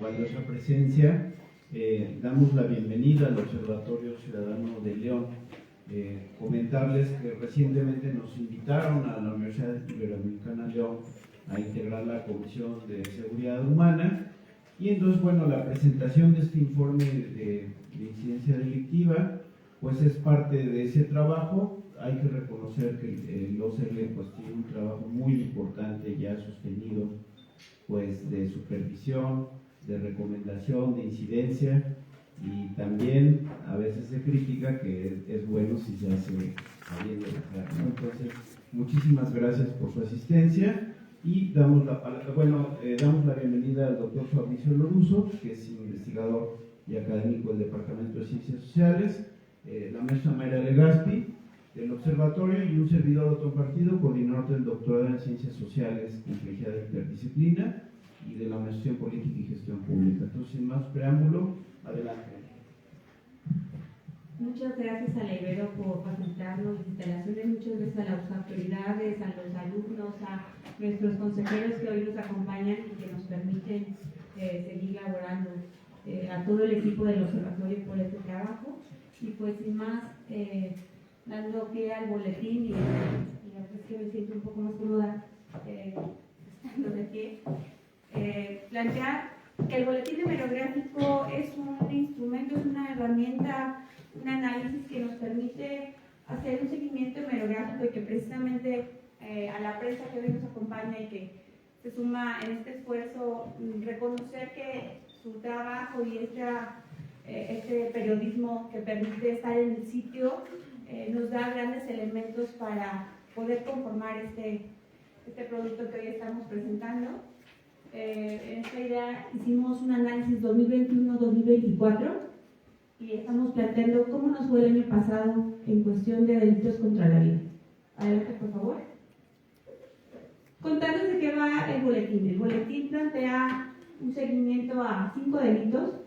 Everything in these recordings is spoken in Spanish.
Por nuestra presencia, damos la bienvenida al Observatorio Ciudadano de León. Comentarles que recientemente nos invitaron a la Universidad Iberoamericana León a integrar la Comisión de Seguridad Humana, y entonces, bueno, la presentación de este informe de incidencia delictiva pues es parte de ese trabajo. Hay que reconocer que el OCL pues tiene un trabajo muy importante ya sostenido pues de supervisión, de recomendación, de incidencia, y también a veces se critica que es bueno si se hace sabiendo dejar, ¿no? Entonces, muchísimas gracias por su asistencia y damos la bienvenida al doctor Fabricio Loruso, que es investigador y académico del Departamento de Ciencias Sociales, la maestra Mayra Legaspi del Observatorio, y un servidor autocompartido, coordinador del doctorado en Ciencias Sociales, Complejidad e Interdisciplina, y de la Maestría en Política y Gestión Pública. Entonces, sin más preámbulo, adelante. Muchas gracias a la Ibero por facilitarnos las instalaciones, muchas gracias a las autoridades, a los alumnos, a nuestros consejeros que hoy nos acompañan y que nos permiten seguir laborando, a todo el equipo del observatorio por este trabajo. Y pues sin más, dando pie al boletín, y la verdad es que me siento un poco más cómoda estando de pie, plantear que el boletín hemerográfico es un instrumento, es una herramienta, un análisis que nos permite hacer un seguimiento hemerográfico, y que precisamente a la prensa que hoy nos acompaña y que se suma en este esfuerzo, reconocer que su trabajo y este periodismo que permite estar en el sitio nos da grandes elementos para poder conformar este producto que hoy estamos presentando. En esta idea hicimos un análisis 2021-2024 y estamos planteando cómo nos fue el año pasado en cuestión de delitos contra la vida. Adelante, por favor. Contándoles de qué va el boletín. El boletín plantea un seguimiento a 5 delitos,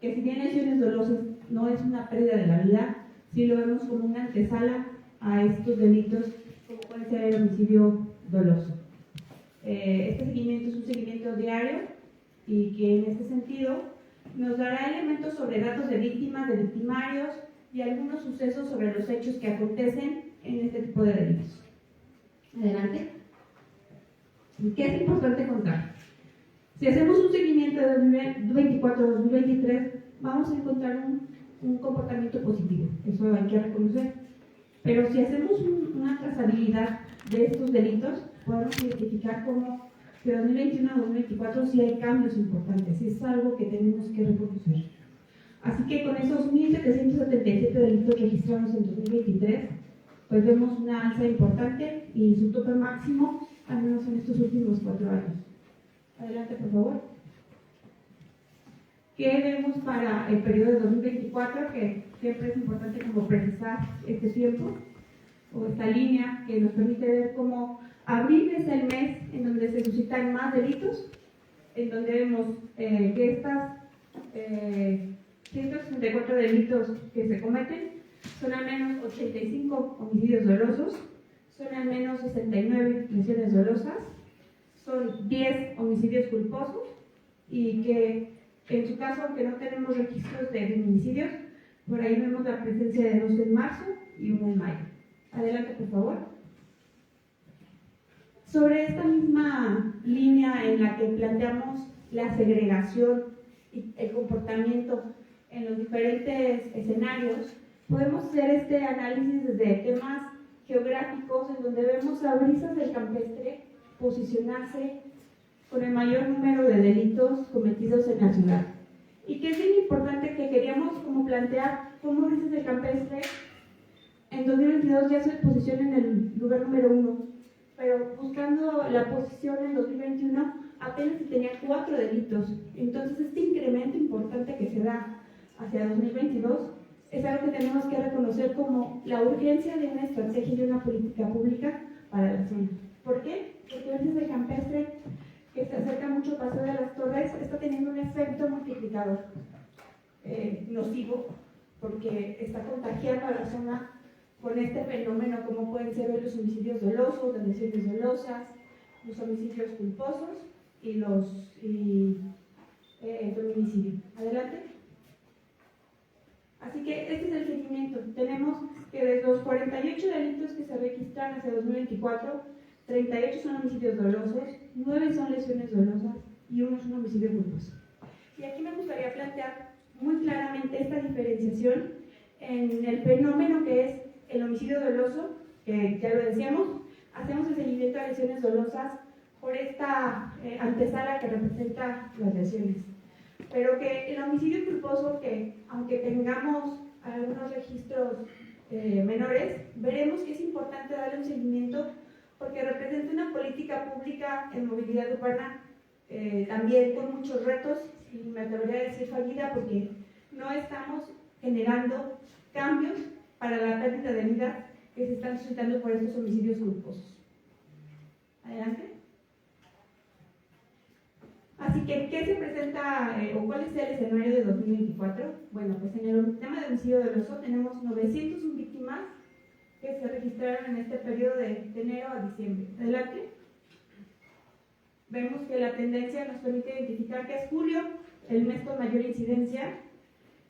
que si bien lesiones dolosas no es una pérdida de la vida, sí lo vemos como una antesala a estos delitos, como puede ser el homicidio doloso. Este seguimiento es un seguimiento diario, y que en este sentido nos dará elementos sobre datos de víctimas, de victimarios y algunos sucesos sobre los hechos que acontecen en este tipo de delitos. Adelante. ¿Qué es importante contar? Si hacemos un seguimiento de 2024-2023, vamos a encontrar un comportamiento positivo, eso hay que reconocer. Pero si hacemos una trazabilidad de estos delitos, podemos identificar cómo de 2021 a 2024 sí hay cambios importantes, y es algo que tenemos que reconocer. Así que con esos 1.777 delitos registrados en 2023, pues vemos una alza importante y su tope máximo, al menos en estos últimos 4 años. Adelante, por favor. ¿Qué vemos para el periodo de 2024? Que siempre es importante como precisar este tiempo, o esta línea que nos permite ver cómo abril es el mes en donde se suscitan más delitos, en donde vemos que estas 164 delitos que se cometen son al menos 85 homicidios dolosos, son al menos 69 lesiones dolosas, son 10 homicidios culposos, y que en su caso, aunque no tenemos registros de feminicidios, por ahí vemos la presencia de 2 en marzo y 1 en mayo. Adelante, por favor. Sobre esta misma línea en la que planteamos la segregación y el comportamiento en los diferentes escenarios, podemos hacer este análisis desde temas geográficos, en donde vemos a Brisas del Campestre posicionarse con el mayor número de delitos cometidos en la ciudad. Y que es bien importante, que queríamos como plantear cómo Brisas del Campestre en 2022 ya se posiciona en el lugar número 1, pero buscando la posición en 2021 apenas se tenía 4 delitos. Entonces este incremento importante que se da hacia 2022 es algo que tenemos que reconocer como la urgencia de una estrategia y de una política pública para la zona. ¿Por qué? Porque Brisas del Campestre, que se acerca mucho a Paseo de las Torres, está teniendo un efecto multiplicador nocivo, porque está contagiando a la zona con este fenómeno, como pueden ser los homicidios dolosos, las lesiones dolosas, los homicidios culposos y feminicidio. Adelante. Así que este es el seguimiento. Tenemos que de los 48 delitos que se registran hacia 2024, 38 son homicidios dolosos, 9 son lesiones dolosas y 1 es un homicidio culposo. Y aquí me gustaría plantear muy claramente esta diferenciación en el fenómeno que es el homicidio doloso, que ya lo decíamos, hacemos el seguimiento a lesiones dolosas por esta antesala que representa las lesiones. Pero que el homicidio culposo, que aunque tengamos algunos registros menores, veremos que es importante darle un seguimiento porque representa una política pública en movilidad urbana también con muchos retos, y me atrevería a decir fallida, porque no estamos generando cambios para la pérdida de vida que se están suscitando por estos homicidios culposos. Adelante. Así que, ¿qué se presenta o cuál es el escenario de 2024? Bueno, pues en el tema de homicidio doloso tenemos 901 víctimas que se registraron en este periodo de enero a diciembre. Adelante. Vemos que la tendencia nos permite identificar que es julio el mes con mayor incidencia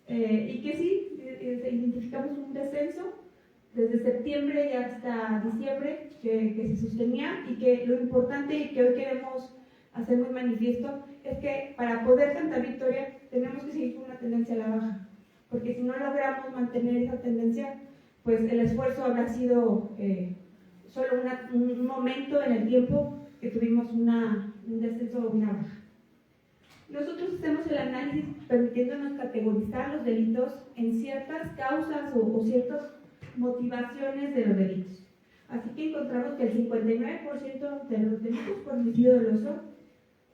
y que sí, identificamos un descenso desde septiembre y hasta diciembre que se sostenía, y que lo importante y que hoy queremos hacer muy manifiesto es que para poder cantar victoria tenemos que seguir con una tendencia a la baja, porque si no logramos mantener esa tendencia, pues el esfuerzo habrá sido solo un momento en el tiempo que tuvimos un descenso o una baja. Nosotros hacemos el análisis permitiéndonos categorizar los delitos en ciertas causas o ciertas motivaciones de los delitos. Así que encontramos que el 59% de los delitos por homicidio doloso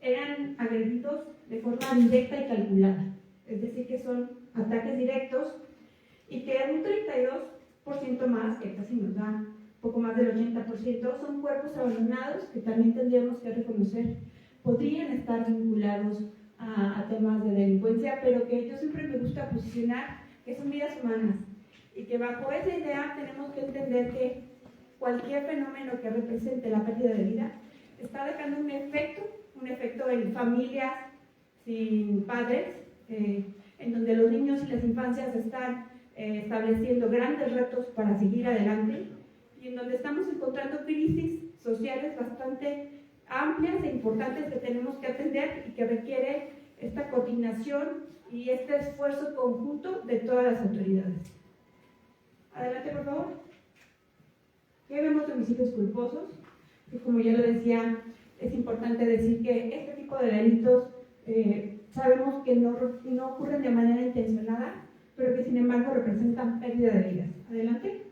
eran agredidos de forma directa y calculada, es decir, que son ataques directos, y que un 32% más, que casi nos da poco más del 80%, son cuerpos abandonados que también tendríamos que reconocer podrían estar vinculados a temas de delincuencia, pero que yo siempre me gusta posicionar que son vidas humanas, y que bajo esa idea tenemos que entender que cualquier fenómeno que represente la pérdida de vida está dejando un efecto en familias sin padres, en donde los niños y las infancias están estableciendo grandes retos para seguir adelante, y en donde estamos encontrando crisis sociales bastante amplias e importantes que tenemos que atender y que requiere esta coordinación y este esfuerzo conjunto de todas las autoridades. Adelante, por favor. ¿Qué vemos de homicidios culposos? Y como ya lo decía, es importante decir que este tipo de delitos sabemos que no ocurren de manera intencionada, pero que sin embargo representan pérdida de vidas. Adelante.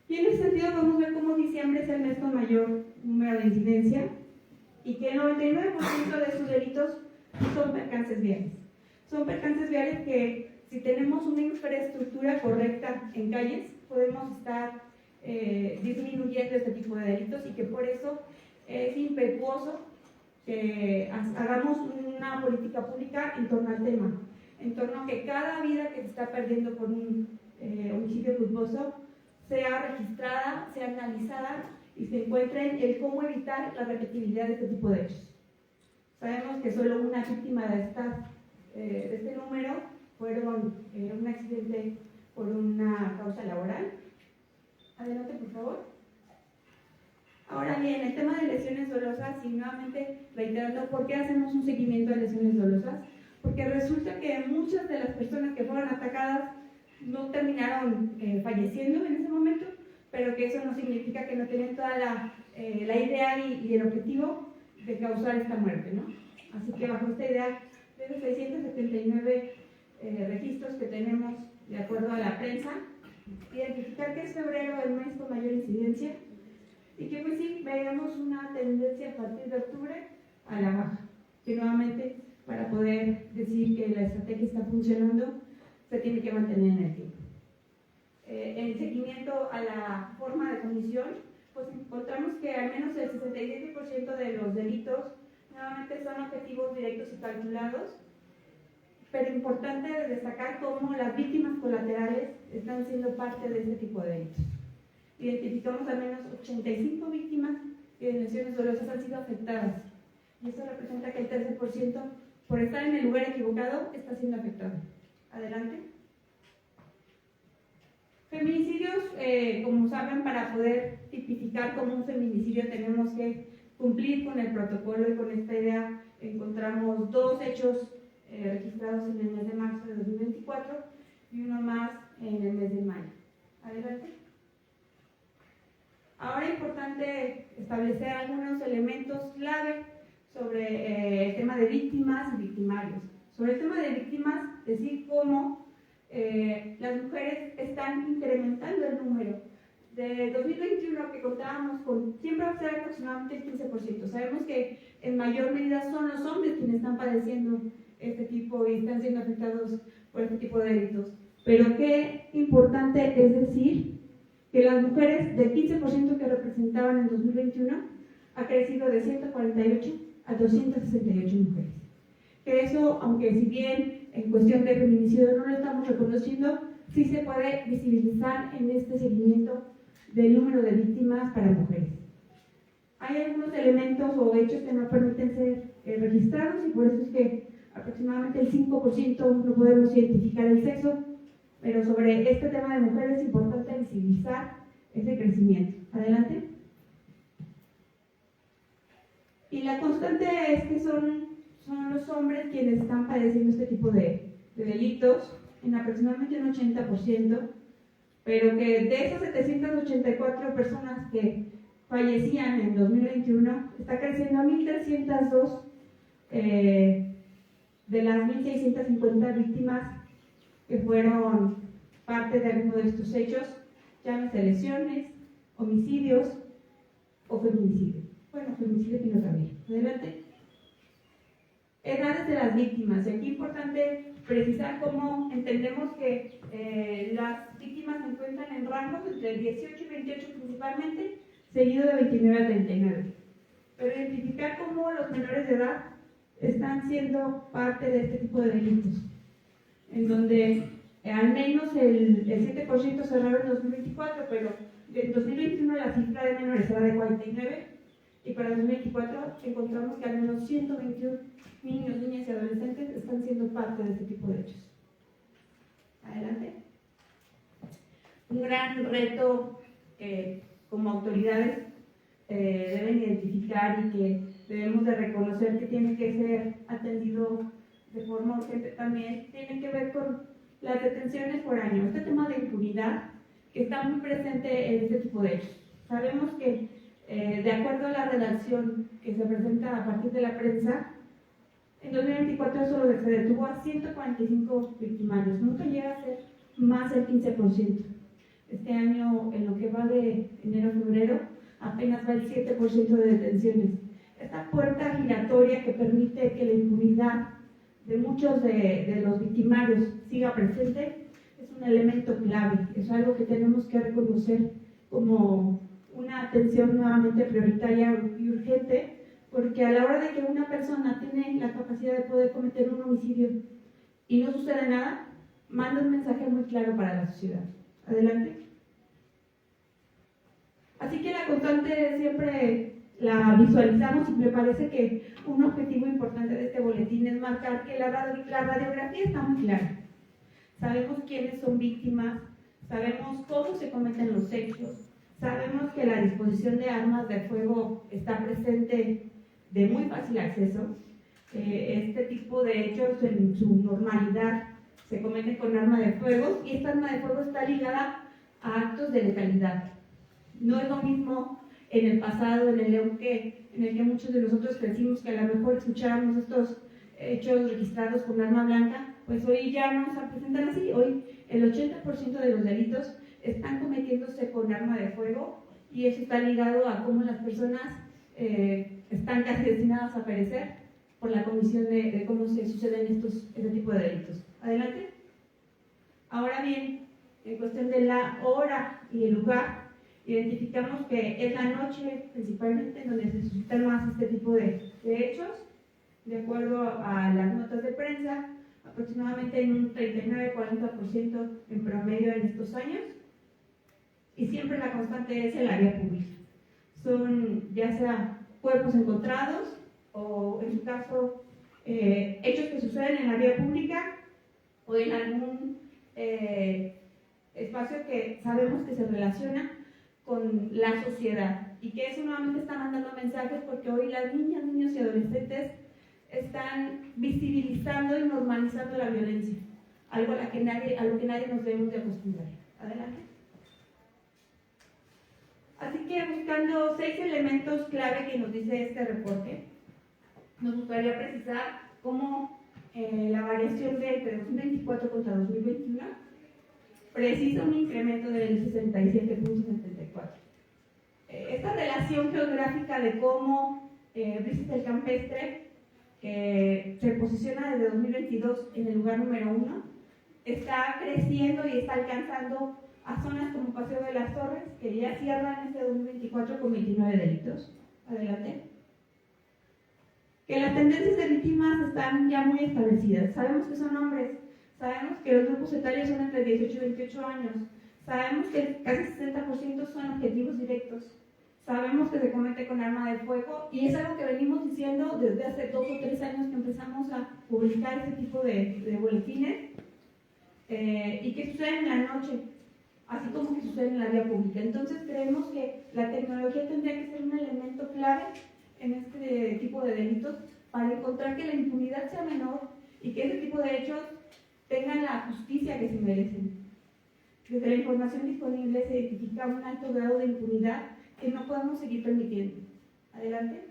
Y en ese sentido podemos ver cómo diciembre es el mes con mayor número de incidencia, y que el 99% de sus delitos son percances viales. Son percances viales que, si tenemos una infraestructura correcta en calles, podemos estar disminuyendo este tipo de delitos, y que por eso es impetuoso que hagamos una política pública en torno al tema, en torno a que cada vida que se está perdiendo por un homicidio culposo sea registrada, sea analizada y se encuentre el cómo evitar la repetibilidad de este tipo de hechos. Sabemos que solo una víctima de este número fueron un accidente por una causa laboral. Adelante, por favor. Ahora bien, el tema de lesiones dolosas, y nuevamente reiterando, ¿por qué hacemos un seguimiento de lesiones dolosas? Porque resulta que muchas de las personas que fueron atacadas no terminaron falleciendo en ese momento, pero que eso no significa que no tienen toda la idea y el objetivo de causar esta muerte, ¿no? Así que bajo esta idea, de los 679 registros que tenemos de acuerdo a la prensa, identificar que es febrero el mes con mayor incidencia, y que pues sí, veamos una tendencia a partir de octubre a la baja, que nuevamente, para poder decir que la estrategia está funcionando, se tiene que mantener en el tiempo. En seguimiento a la forma de comisión, pues encontramos que al menos el 67% de los delitos nuevamente son objetivos directos y calculados, pero importante destacar cómo las víctimas colaterales están siendo parte de este tipo de delitos. Identificamos al menos 85 víctimas que en lesiones dolosas han sido afectadas y eso representa que el 13%, por estar en el lugar equivocado, está siendo afectado. Adelante. Feminicidios, como saben, para poder tipificar como un feminicidio tenemos que cumplir con el protocolo, y con esta idea encontramos 2 hechos registrados en el mes de marzo de 2024 y uno más en el mes de mayo. Adelante. Ahora es importante establecer algunos elementos clave sobre el tema de víctimas y victimarios. Sobre el tema de víctimas, decir cómo las mujeres están incrementando el número. De 2021 que contábamos con, siempre va a ser aproximadamente el 15%. Sabemos que en mayor medida son los hombres quienes están padeciendo este tipo y están siendo afectados por este tipo de delitos. Pero qué importante es decir que las mujeres del 15% que representaban en 2021 ha crecido de 148 a 268 mujeres. Que eso, aunque si bien en cuestión de feminicidio no lo estamos reconociendo, sí se puede visibilizar en este seguimiento del número de víctimas para mujeres. Hay algunos elementos o hechos que no permiten ser registrados, y por eso es que aproximadamente el 5% no podemos identificar el sexo, pero sobre este tema de mujeres es importante visibilizar ese crecimiento. Adelante. Y la constante es que son los hombres quienes están padeciendo este tipo de delitos, en aproximadamente un 80%, pero que de esas 784 personas que fallecían en 2021, está creciendo a 1.302 de las 1.650 víctimas que fueron parte de alguno de estos hechos, llámese lesiones, homicidios o feminicidio. Bueno, feminicidio tiene también. Adelante. Edades de las víctimas. Aquí es importante precisar cómo entendemos que las víctimas se encuentran en rangos entre 18 y 28 principalmente, seguido de 29 a 39. Pero identificar cómo los menores de edad están siendo parte de este tipo de delitos, en donde al menos el 7% cerraron en 2024, pero en 2021 la cifra de menores era de 49, y para 2024 encontramos que al menos 121 niños, niñas y adolescentes están siendo parte de este tipo de hechos. Adelante. Un gran reto como autoridades deben identificar y que debemos de reconocer que tiene que ser atendido de forma urgente también, tiene que ver con las detenciones por año. Este tema de impunidad que está muy presente en este tipo de hechos. Sabemos que de acuerdo a la redacción que se presenta a partir de la prensa, en 2024 solo se detuvo a 145 victimarios, nunca llega a ser más del 15%. Este año, en lo que va de enero a febrero, apenas va el 7% de detenciones. Esta puerta giratoria que permite que la impunidad de muchos de los victimarios siga presente es un elemento clave, es algo que tenemos que reconocer como una atención nuevamente prioritaria y urgente, porque a la hora de que una persona tiene la capacidad de poder cometer un homicidio y no sucede nada, manda un mensaje muy claro para la sociedad. Adelante. Así que la constante siempre la visualizamos, y me parece que un objetivo importante de este boletín es marcar que la radiografía está muy clara. Sabemos quiénes son víctimas, sabemos cómo se cometen los hechos, sabemos que la disposición de armas de fuego está presente de muy fácil acceso. Este tipo de hechos en su normalidad se cometen con arma de fuego, y esta arma de fuego está ligada a actos de letalidad. No es lo mismo en el pasado, en el León, en el que muchos de nosotros crecimos, que a lo mejor escuchábamos estos hechos registrados con arma blanca, pues hoy ya no se presentan así. Hoy el 80% de los delitos están cometiéndose con arma de fuego, y eso está ligado a cómo las personas están casi destinadas a perecer por la comisión de cómo se suceden este tipo de delitos. Adelante. Ahora bien, en cuestión de la hora y el lugar, identificamos que es la noche principalmente en donde se suscitan más este tipo de hechos. De acuerdo a las notas de prensa, aproximadamente en un 39-40% en promedio en estos años, y siempre la constante es el área pública. Son ya sea cuerpos encontrados o en su caso, hechos que suceden en la vía pública o en algún espacio que sabemos que se relaciona con la sociedad, y que eso nuevamente está mandando mensajes porque hoy las niñas, niños y adolescentes están visibilizando y normalizando la violencia, algo a lo que nadie nos debemos de acostumbrar. Adelante. Así que buscando 6 elementos clave que nos dice este reporte, nos gustaría precisar cómo la variación de entre 2024 contra 2021 precisa un incremento del 67.74. Esta relación geográfica de cómo Brisas del Campestre, que se posiciona desde 2022 en el lugar número 1, está creciendo y está alcanzando a zonas como Paseo de las Torres, que ya cierran este 2024 con 29 delitos. Adelante. Que las tendencias de víctimas están ya muy establecidas. Sabemos que son hombres, sabemos que los grupos etarios son entre 18 y 28 años, sabemos que casi 60% son objetivos directos, sabemos que se comete con arma de fuego, y es algo que venimos diciendo desde hace 2 o 3 años que empezamos a publicar este tipo de boletines, y que suceden en la noche, así como que suceden en la vía pública. Entonces creemos que la tecnología tendría que ser un elemento clave en este tipo de delitos para encontrar que la impunidad sea menor y que este tipo de hechos tengan la justicia que se merecen. Desde la información disponible se identifica un alto grado de impunidad que no podemos seguir permitiendo. Adelante.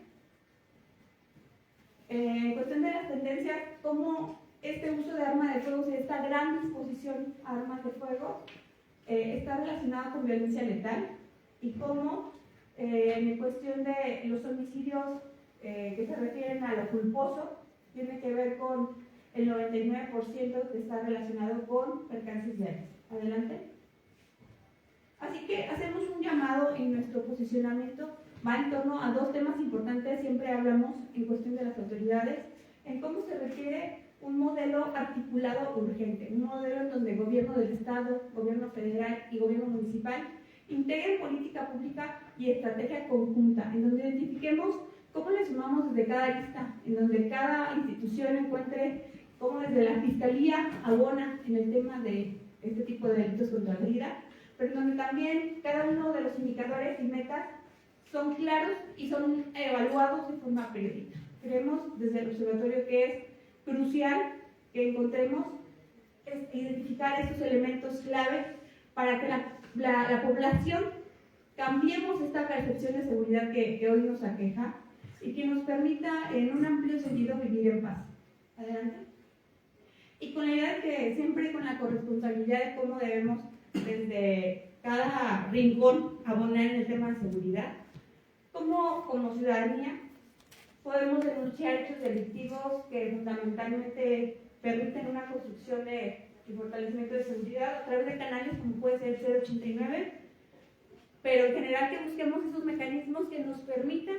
En cuestión de las tendencias, cómo este uso de armas de fuego, esta gran disposición a armas de fuego, está relacionado con violencia letal, y cómo en cuestión de los homicidios que se refieren a lo culposo, tiene que ver con el 99% que está relacionado con percances diarios. Adelante. Así que hacemos un llamado en nuestro posicionamiento, va en torno a 2 temas importantes. Siempre hablamos en cuestión de las autoridades, en cómo se requiere un modelo articulado urgente, un modelo en donde el gobierno del Estado, gobierno federal y gobierno municipal integren política pública y estrategia conjunta, en donde identifiquemos cómo le sumamos desde cada lista, en donde cada institución encuentre cómo desde la Fiscalía abona en el tema de este tipo de delitos contra la vida, pero donde también cada uno de los indicadores y metas son claros y son evaluados de forma periódica. Creemos desde el observatorio que es crucial que encontremos identificar estos elementos clave para que la población cambiemos esta percepción de seguridad que hoy nos aqueja y que nos permita en un amplio sentido vivir en paz. Adelante. Y con la idea de que siempre con la corresponsabilidad de cómo debemos desde cada rincón abonar en el tema de seguridad, como ciudadanía podemos denunciar hechos delictivos que fundamentalmente permiten una construcción y fortalecimiento de seguridad a través de canales como puede ser el 089, pero en general que busquemos esos mecanismos que nos permitan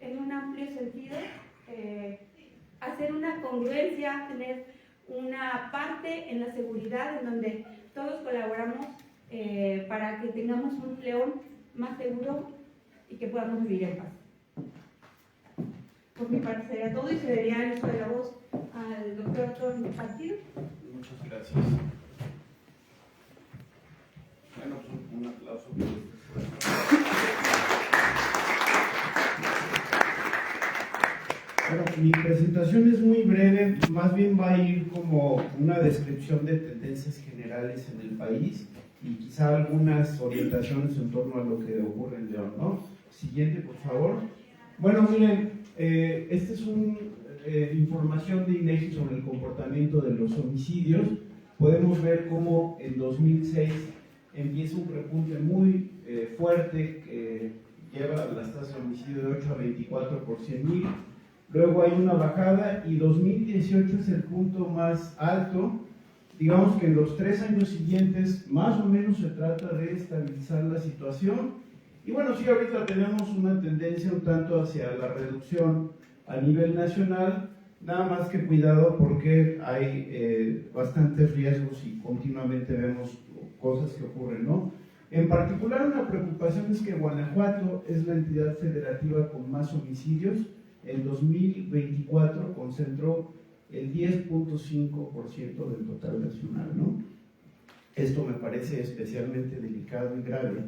en un amplio sentido hacer una congruencia, tener una parte en la seguridad en donde todos colaboramos para que tengamos un León más seguro y que podamos vivir en paz. Por mi parte sería todo y cedería el uso de la voz al doctor Antonio Partido. Muchas gracias. Bueno, un aplauso por este esfuerzo. Bueno, mi presentación es muy breve, más bien va a ir como una descripción de tendencias generales en el país y quizá algunas orientaciones en torno a lo que ocurre en León, ¿no? Siguiente, por favor. Bueno, miren, esta es una información de INEGI sobre el comportamiento de los homicidios. Podemos ver cómo en 2006 empieza un repunte muy fuerte que lleva las tasas de homicidio de 8 a 24 por 100,000. Luego hay una bajada y 2018 es el punto más alto. Digamos que en los 3 años siguientes más o menos se trata de estabilizar la situación. Y bueno, sí, ahorita tenemos una tendencia un tanto hacia la reducción a nivel nacional, nada más que cuidado porque hay bastantes riesgos y continuamente vemos cosas que ocurren, ¿no? En particular, una preocupación es que Guanajuato es la entidad federativa con más homicidios. en 2024 concentró el 10.5% del total nacional, ¿no? Esto me parece especialmente delicado y grave,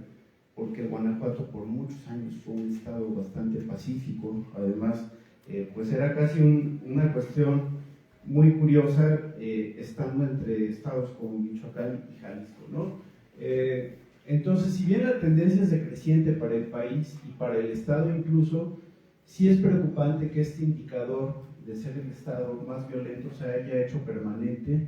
porque Guanajuato por muchos años fue un estado bastante pacífico. Además, pues era casi una cuestión muy curiosa, estando entre estados como Michoacán y Jalisco, ¿no? Entonces, si bien la tendencia es decreciente para el país y para el estado incluso, sí es preocupante que este indicador de ser el estado más violento se haya hecho permanente,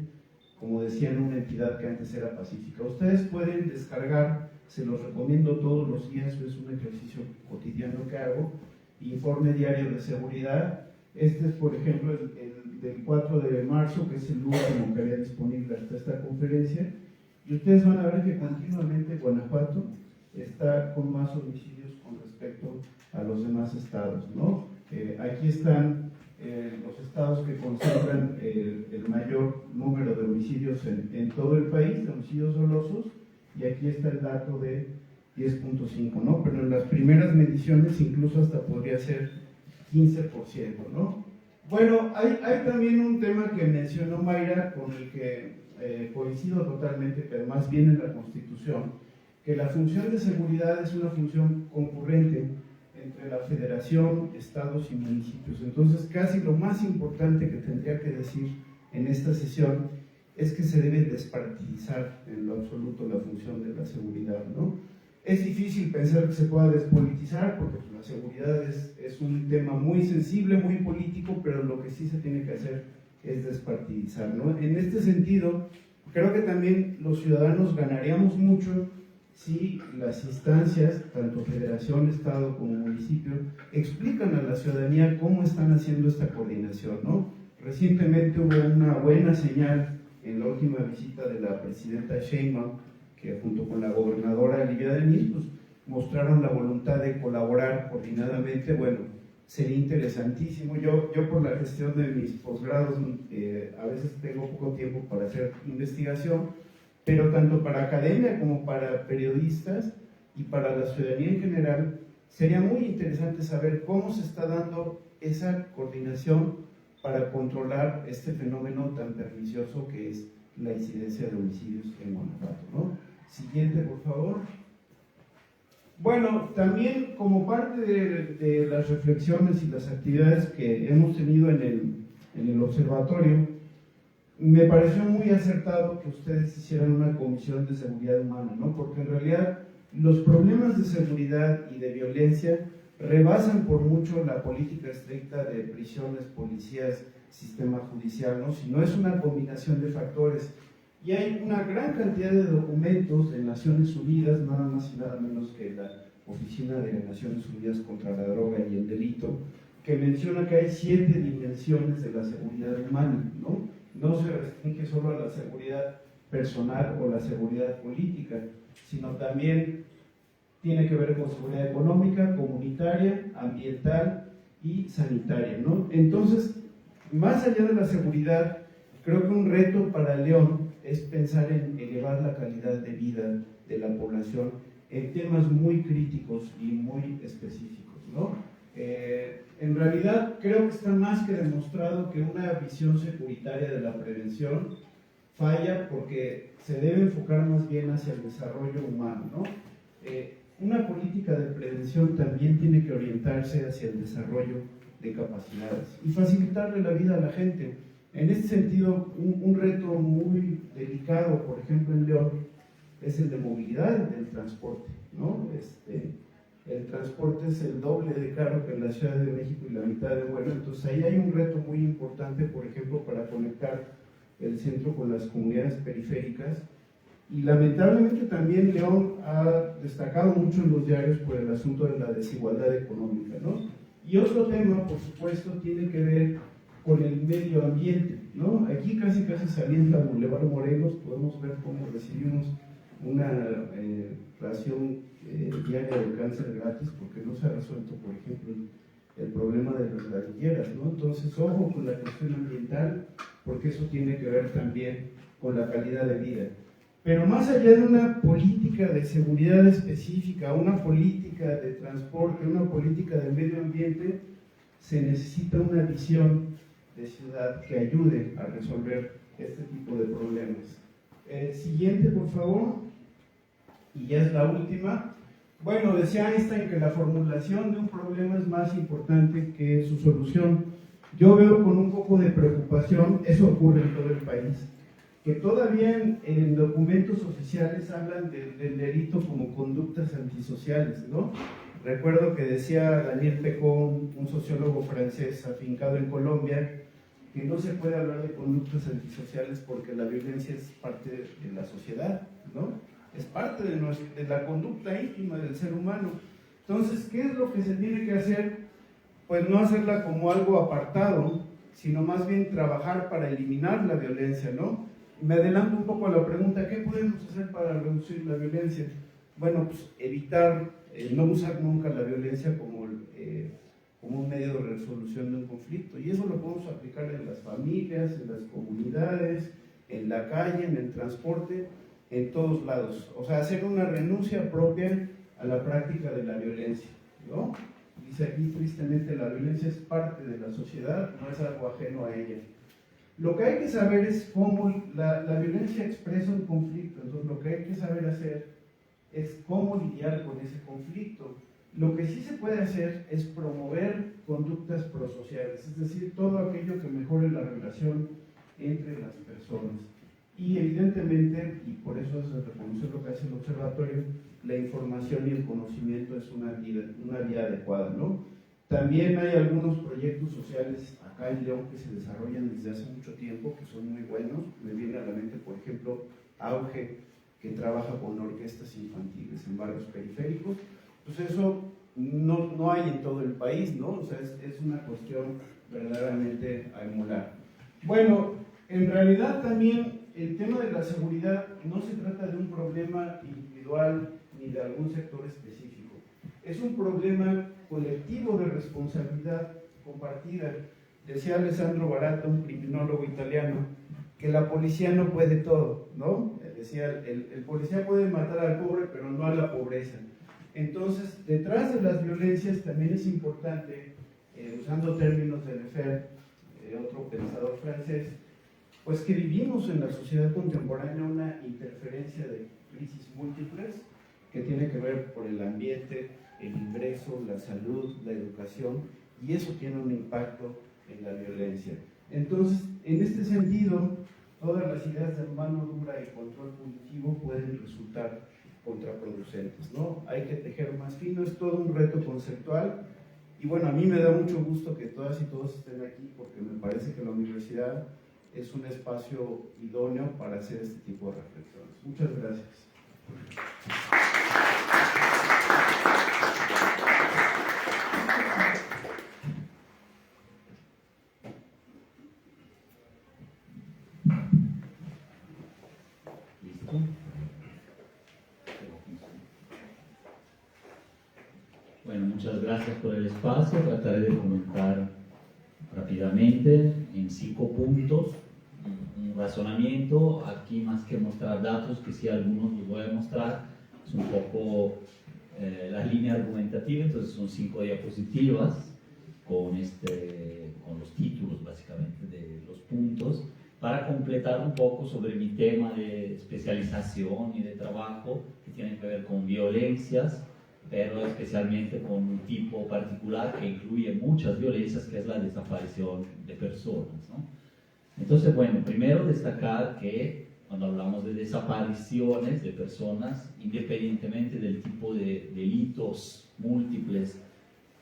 como decía, en una entidad que antes era pacífica. Ustedes pueden descargar, se los recomiendo todos los días, es un ejercicio cotidiano que hago, informe diario de seguridad. Este es, por ejemplo, el del 4 de marzo, que es el último que había disponible hasta esta conferencia, y ustedes van a ver que continuamente Guanajuato está con más homicidios con respecto a los demás estados, ¿no? Aquí están los estados que concentran el mayor número de homicidios en todo el país, de homicidios dolosos, y aquí está el dato de 10.5, ¿no? Pero en las primeras mediciones incluso hasta podría ser 15%, ¿no? Bueno, hay también un tema que mencionó Mayra, con el que coincido totalmente, pero más bien en la Constitución, que la función de seguridad es una función concurrente entre la federación, estados y municipios. Entonces, casi lo más importante que tendría que decir en esta sesión es que se debe despartidizar en lo absoluto la función de la seguridad, ¿no? Es difícil pensar que se pueda despolitizar, porque pues, la seguridad es un tema muy sensible, muy político, pero lo que sí se tiene que hacer es despartidizar, ¿no? En este sentido, creo que también los ciudadanos ganaríamos mucho si las instancias, tanto federación, estado como municipio, explican a la ciudadanía cómo están haciendo esta coordinación, ¿no? Recientemente hubo una buena señal en la última visita de la presidenta Sheinbaum, que junto con la gobernadora Livia Denis, pues, mostraron la voluntad de colaborar coordinadamente. Bueno, sería interesantísimo. Yo por la gestión de mis posgrados, a veces tengo poco tiempo para hacer investigación, pero tanto para academia como para periodistas y para la ciudadanía en general, sería muy interesante saber cómo se está dando esa coordinación para controlar este fenómeno tan pernicioso que es la incidencia de homicidios en Guanajuato, ¿no? Siguiente, por favor. Bueno, también como parte de las reflexiones y las actividades que hemos tenido en el observatorio, me pareció muy acertado que ustedes hicieran una comisión de seguridad humana, ¿no? Porque en realidad los problemas de seguridad y de violencia rebasan por mucho la política estricta de prisiones, policías, sistema judicial, ¿no? Sino es una combinación de factores. Y hay una gran cantidad de documentos de Naciones Unidas, nada más y nada menos que la Oficina de Naciones Unidas contra la Droga y el Delito, que menciona que hay 7 dimensiones de la seguridad humana, ¿no? No se restringe solo a la seguridad personal o la seguridad política, sino también tiene que ver con seguridad económica, comunitaria, ambiental y sanitaria, ¿no? Entonces, más allá de la seguridad, creo que un reto para León es pensar en elevar la calidad de vida de la población en temas muy críticos y muy específicos, ¿no? En realidad creo que está más que demostrado que una visión securitaria de la prevención falla porque se debe enfocar más bien hacia el desarrollo humano, ¿no? Una política de prevención también tiene que orientarse hacia el desarrollo de capacidades y facilitarle la vida a la gente. En este sentido, un reto muy delicado, por ejemplo, en León, es el de movilidad del transporte, ¿no? El transporte es el doble de caro que en la Ciudad de México y la mitad de bueno, entonces ahí hay un reto muy importante, por ejemplo, para conectar el centro con las comunidades periféricas. Y lamentablemente también León ha destacado mucho en los diarios por el asunto de la desigualdad económica, ¿no? Y otro tema, por supuesto, tiene que ver con el medio ambiente, ¿no? Aquí casi saliendo al Boulevard Morelos podemos ver cómo recibimos una ración diaria de cáncer gratis porque no se ha resuelto, por ejemplo, el problema de las ladrilleras, ¿no? Entonces, ojo con la cuestión ambiental, porque eso tiene que ver también con la calidad de vida. Pero más allá de una política de seguridad específica, una política de transporte, una política de medio ambiente, se necesita una visión de ciudad que ayude a resolver este tipo de problemas. Siguiente, por favor, y ya es la última. Bueno, decía Einstein que la formulación de un problema es más importante que su solución. Yo veo con un poco de preocupación, eso ocurre en todo el país, que todavía en documentos oficiales hablan del delito como conductas antisociales, ¿no? Recuerdo que decía Daniel Pecón, un sociólogo francés afincado en Colombia, que no se puede hablar de conductas antisociales porque la violencia es parte de la sociedad, ¿no? Es parte de la conducta íntima del ser humano. Entonces, ¿qué es lo que se tiene que hacer? Pues no hacerla como algo apartado, sino más bien trabajar para eliminar la violencia, ¿no? Me adelanto un poco a la pregunta, ¿qué podemos hacer para reducir la violencia? Bueno, pues evitar, no usar nunca la violencia como un medio de resolución de un conflicto, y eso lo podemos aplicar en las familias, en las comunidades, en la calle, en el transporte, en todos lados. O sea, hacer una renuncia propia a la práctica de la violencia, ¿no? Dice aquí, tristemente, la violencia es parte de la sociedad, no es algo ajeno a ella. Lo que hay que saber es cómo la violencia expresa un conflicto. Entonces, lo que hay que saber hacer es cómo lidiar con ese conflicto. Lo que sí se puede hacer es promover conductas prosociales, es decir, todo aquello que mejore la relación entre las personas. Y evidentemente, y por eso se reconoce lo que hace el observatorio, la información y el conocimiento es una vía adecuada, ¿no? También hay algunos proyectos sociales acá en León que se desarrollan desde hace mucho tiempo, que son muy buenos. Me viene a la mente, por ejemplo, Auge, que trabaja con orquestas infantiles en barrios periféricos. Pues eso no hay en todo el país, ¿no? O sea, es una cuestión verdaderamente a emular. Bueno, en realidad también el tema de la seguridad no se trata de un problema individual ni de algún sector específico. Es un problema colectivo de responsabilidad compartida. Decía Alessandro Barata, un criminólogo italiano, que la policía no puede todo, ¿no? Decía, el policía puede matar al pobre, pero no a la pobreza. Entonces, detrás de las violencias también es importante, usando términos de Lefebvre, otro pensador francés, pues que vivimos en la sociedad contemporánea una interferencia de crisis múltiples que tiene que ver por el ambiente, el ingreso, la salud, la educación, y eso tiene un impacto en la violencia. Entonces, en este sentido, todas las ideas de mano dura y control punitivo pueden resultar contraproducentes, ¿no? Hay que tejer más fino, es todo un reto conceptual, y bueno, a mí me da mucho gusto que todas y todos estén aquí, porque me parece que la universidad es un espacio idóneo para hacer este tipo de reflexiones. Muchas gracias. Bueno, muchas gracias por el espacio. Trataré de comentar rápidamente en 5 puntos un razonamiento. Aquí, más que mostrar datos, que sí algunos los voy a mostrar, es un poco la línea argumentativa. Entonces son 5 diapositivas con los títulos básicamente de los puntos, para completar un poco sobre mi tema de especialización y de trabajo, que tiene que ver con violencias, pero especialmente con un tipo particular que incluye muchas violencias, que es la desaparición de personas, ¿no? Entonces, bueno, primero destacar que cuando hablamos de desapariciones de personas, independientemente del tipo de delitos múltiples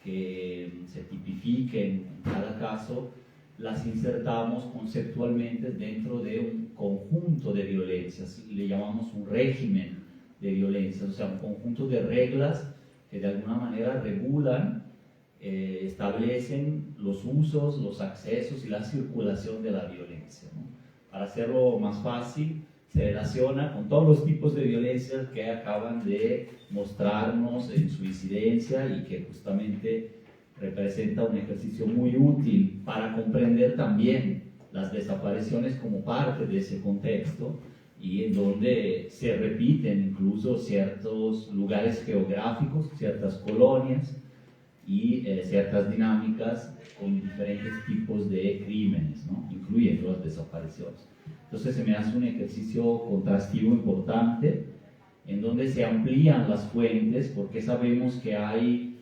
que se tipifiquen en cada caso, las insertamos conceptualmente dentro de un conjunto de violencias, le llamamos un régimen de violencias, o sea, un conjunto de reglas que de alguna manera regulan, establecen los usos, los accesos y la circulación de la violencia, ¿no? Para hacerlo más fácil, se relaciona con todos los tipos de violencias que acaban de mostrarnos en su incidencia y que justamente representa un ejercicio muy útil para comprender también las desapariciones como parte de ese contexto, y en donde se repiten incluso ciertos lugares geográficos, ciertas colonias, y ciertas dinámicas con diferentes tipos de crímenes, ¿no? Incluyendo las desapariciones. Entonces se me hace un ejercicio contrastivo importante en donde se amplían las fuentes, porque sabemos que hay,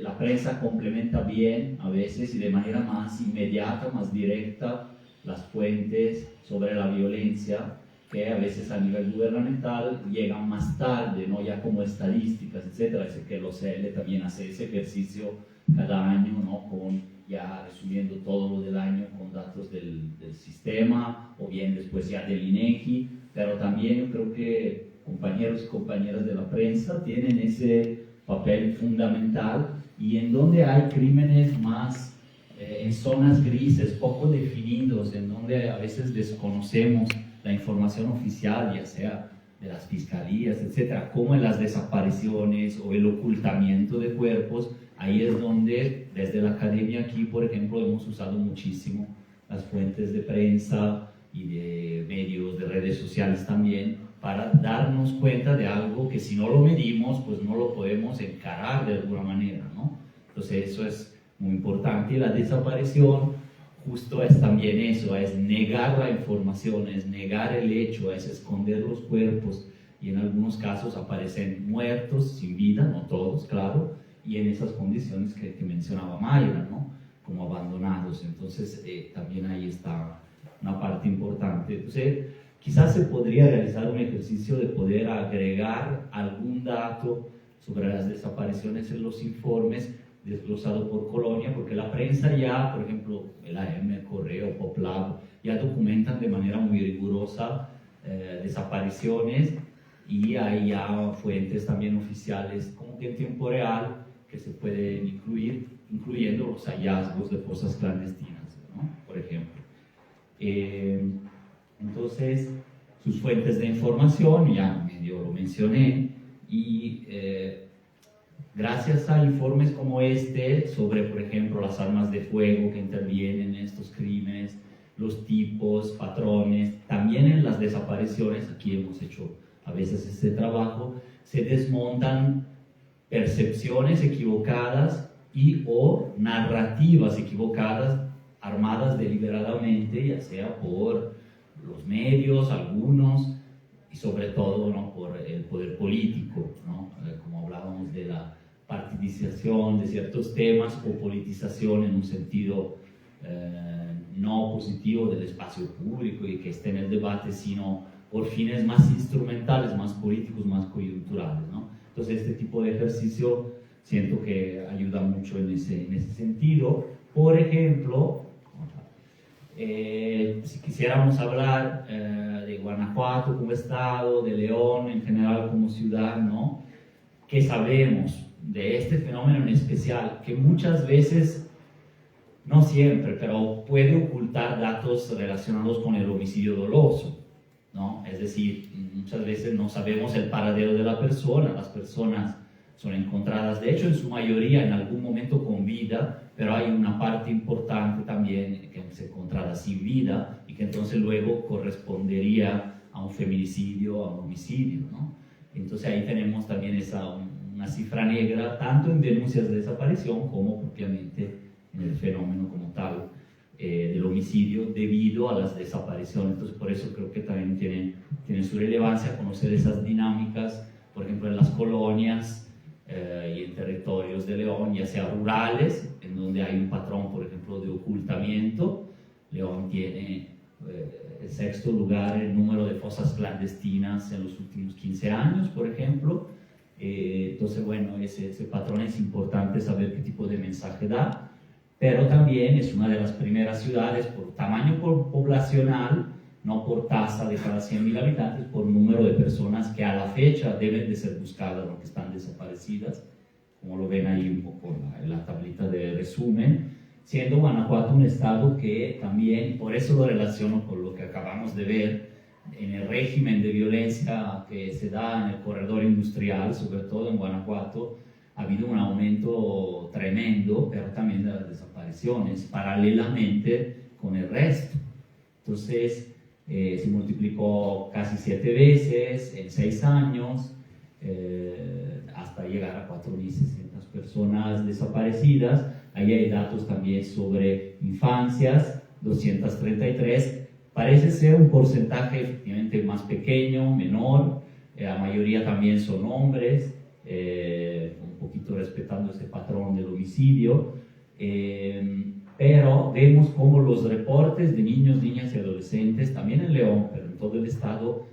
la prensa complementa bien a veces y de manera más inmediata, más directa, las fuentes sobre la violencia, que a veces a nivel gubernamental llegan más tarde, ¿no? Ya como estadísticas, etcétera. Sé que el OCL también hace ese ejercicio cada año, ¿no? Con ya resumiendo todo lo del año con datos del sistema, o bien después ya del INEGI, pero también yo creo que compañeros y compañeras de la prensa tienen ese papel fundamental, y en donde hay crímenes más en zonas grises, poco definidos, en donde a veces desconocemos la información oficial, ya sea de las fiscalías, etcétera, como en las desapariciones o el ocultamiento de cuerpos. Ahí es donde desde la academia aquí, por ejemplo, hemos usado muchísimo las fuentes de prensa y de medios, de redes sociales también, para darnos cuenta de algo que si no lo medimos, pues no lo podemos encarar de alguna manera, ¿no? Entonces eso es muy importante. Y la desaparición justo es también eso, es negar la información, es negar el hecho, es esconder los cuerpos, y en algunos casos aparecen muertos, sin vida, no todos, claro, y en esas condiciones que mencionaba Mayra, ¿no? Como abandonados. Entonces también ahí está una parte importante. Entonces quizás se podría realizar un ejercicio de poder agregar algún dato sobre las desapariciones en los informes, desglosado por colonia, porque la prensa ya, por ejemplo, el AM, el Correo, Poplab, ya documentan de manera muy rigurosa desapariciones, y hay ya fuentes también oficiales como que en tiempo real que se pueden incluir, incluyendo los hallazgos de fosas clandestinas, ¿no? Por ejemplo. Entonces, sus fuentes de información, ya medio lo mencioné, y gracias a informes como este sobre, por ejemplo, las armas de fuego que intervienen en estos crímenes, los tipos, patrones, también en las desapariciones, aquí hemos hecho a veces este trabajo, se desmontan percepciones equivocadas y o narrativas equivocadas armadas deliberadamente, ya sea por los medios, algunos, y sobre todo, ¿no?, por el poder político, ¿no? Como hablábamos de la partidización de ciertos temas o politización en un sentido no positivo del espacio público y que esté en el debate, sino por fines más instrumentales, más políticos, más coyunturales, ¿no? Entonces este tipo de ejercicio siento que ayuda mucho en ese sentido. Por ejemplo, si quisiéramos hablar de Guanajuato como estado, de León en general como ciudad, ¿no? ¿Qué sabemos de este fenómeno en especial? Que muchas veces, no siempre, pero puede ocultar datos relacionados con el homicidio doloso, ¿no? Es decir, muchas veces no sabemos el paradero de la persona, las personas son encontradas, de hecho en su mayoría en algún momento con vida, pero hay una parte importante también que es encontrada sin vida y que entonces luego correspondería a un feminicidio, a un homicidio, ¿no? Entonces ahí tenemos también una cifra negra, tanto en denuncias de desaparición como propiamente en el fenómeno como tal del homicidio debido a las desapariciones. Entonces por eso creo que también tiene su relevancia conocer esas dinámicas, por ejemplo en las colonias y en territorios de León, ya sea rurales, en donde hay un patrón, por ejemplo, de ocultamiento. León tiene el sexto lugar en número de fosas clandestinas en los últimos 15 años, por ejemplo. Entonces, bueno, ese patrón es importante saber qué tipo de mensaje da, pero también es una de las primeras ciudades por tamaño poblacional, no por tasa de cada 100.000 habitantes, por número de personas que a la fecha deben de ser buscadas o que están desaparecidas, como lo ven ahí un poco en la tablita de resumen, siendo Guanajuato un estado que también, por eso lo relaciono con lo que acabamos de ver, en el régimen de violencia que se da en el corredor industrial, sobre todo en Guanajuato, ha habido un aumento tremendo, pero también de las desapariciones, paralelamente con el resto. Entonces, se multiplicó casi 7 veces en 6 años, hasta llegar a 4.600 personas desaparecidas. Ahí hay datos también sobre infancias, 233. Parece ser un porcentaje efectivamente más pequeño, menor. La mayoría también son hombres, un poquito respetando ese patrón del homicidio. Pero vemos como los reportes de niños, niñas y adolescentes, también en León, pero en todo el estado,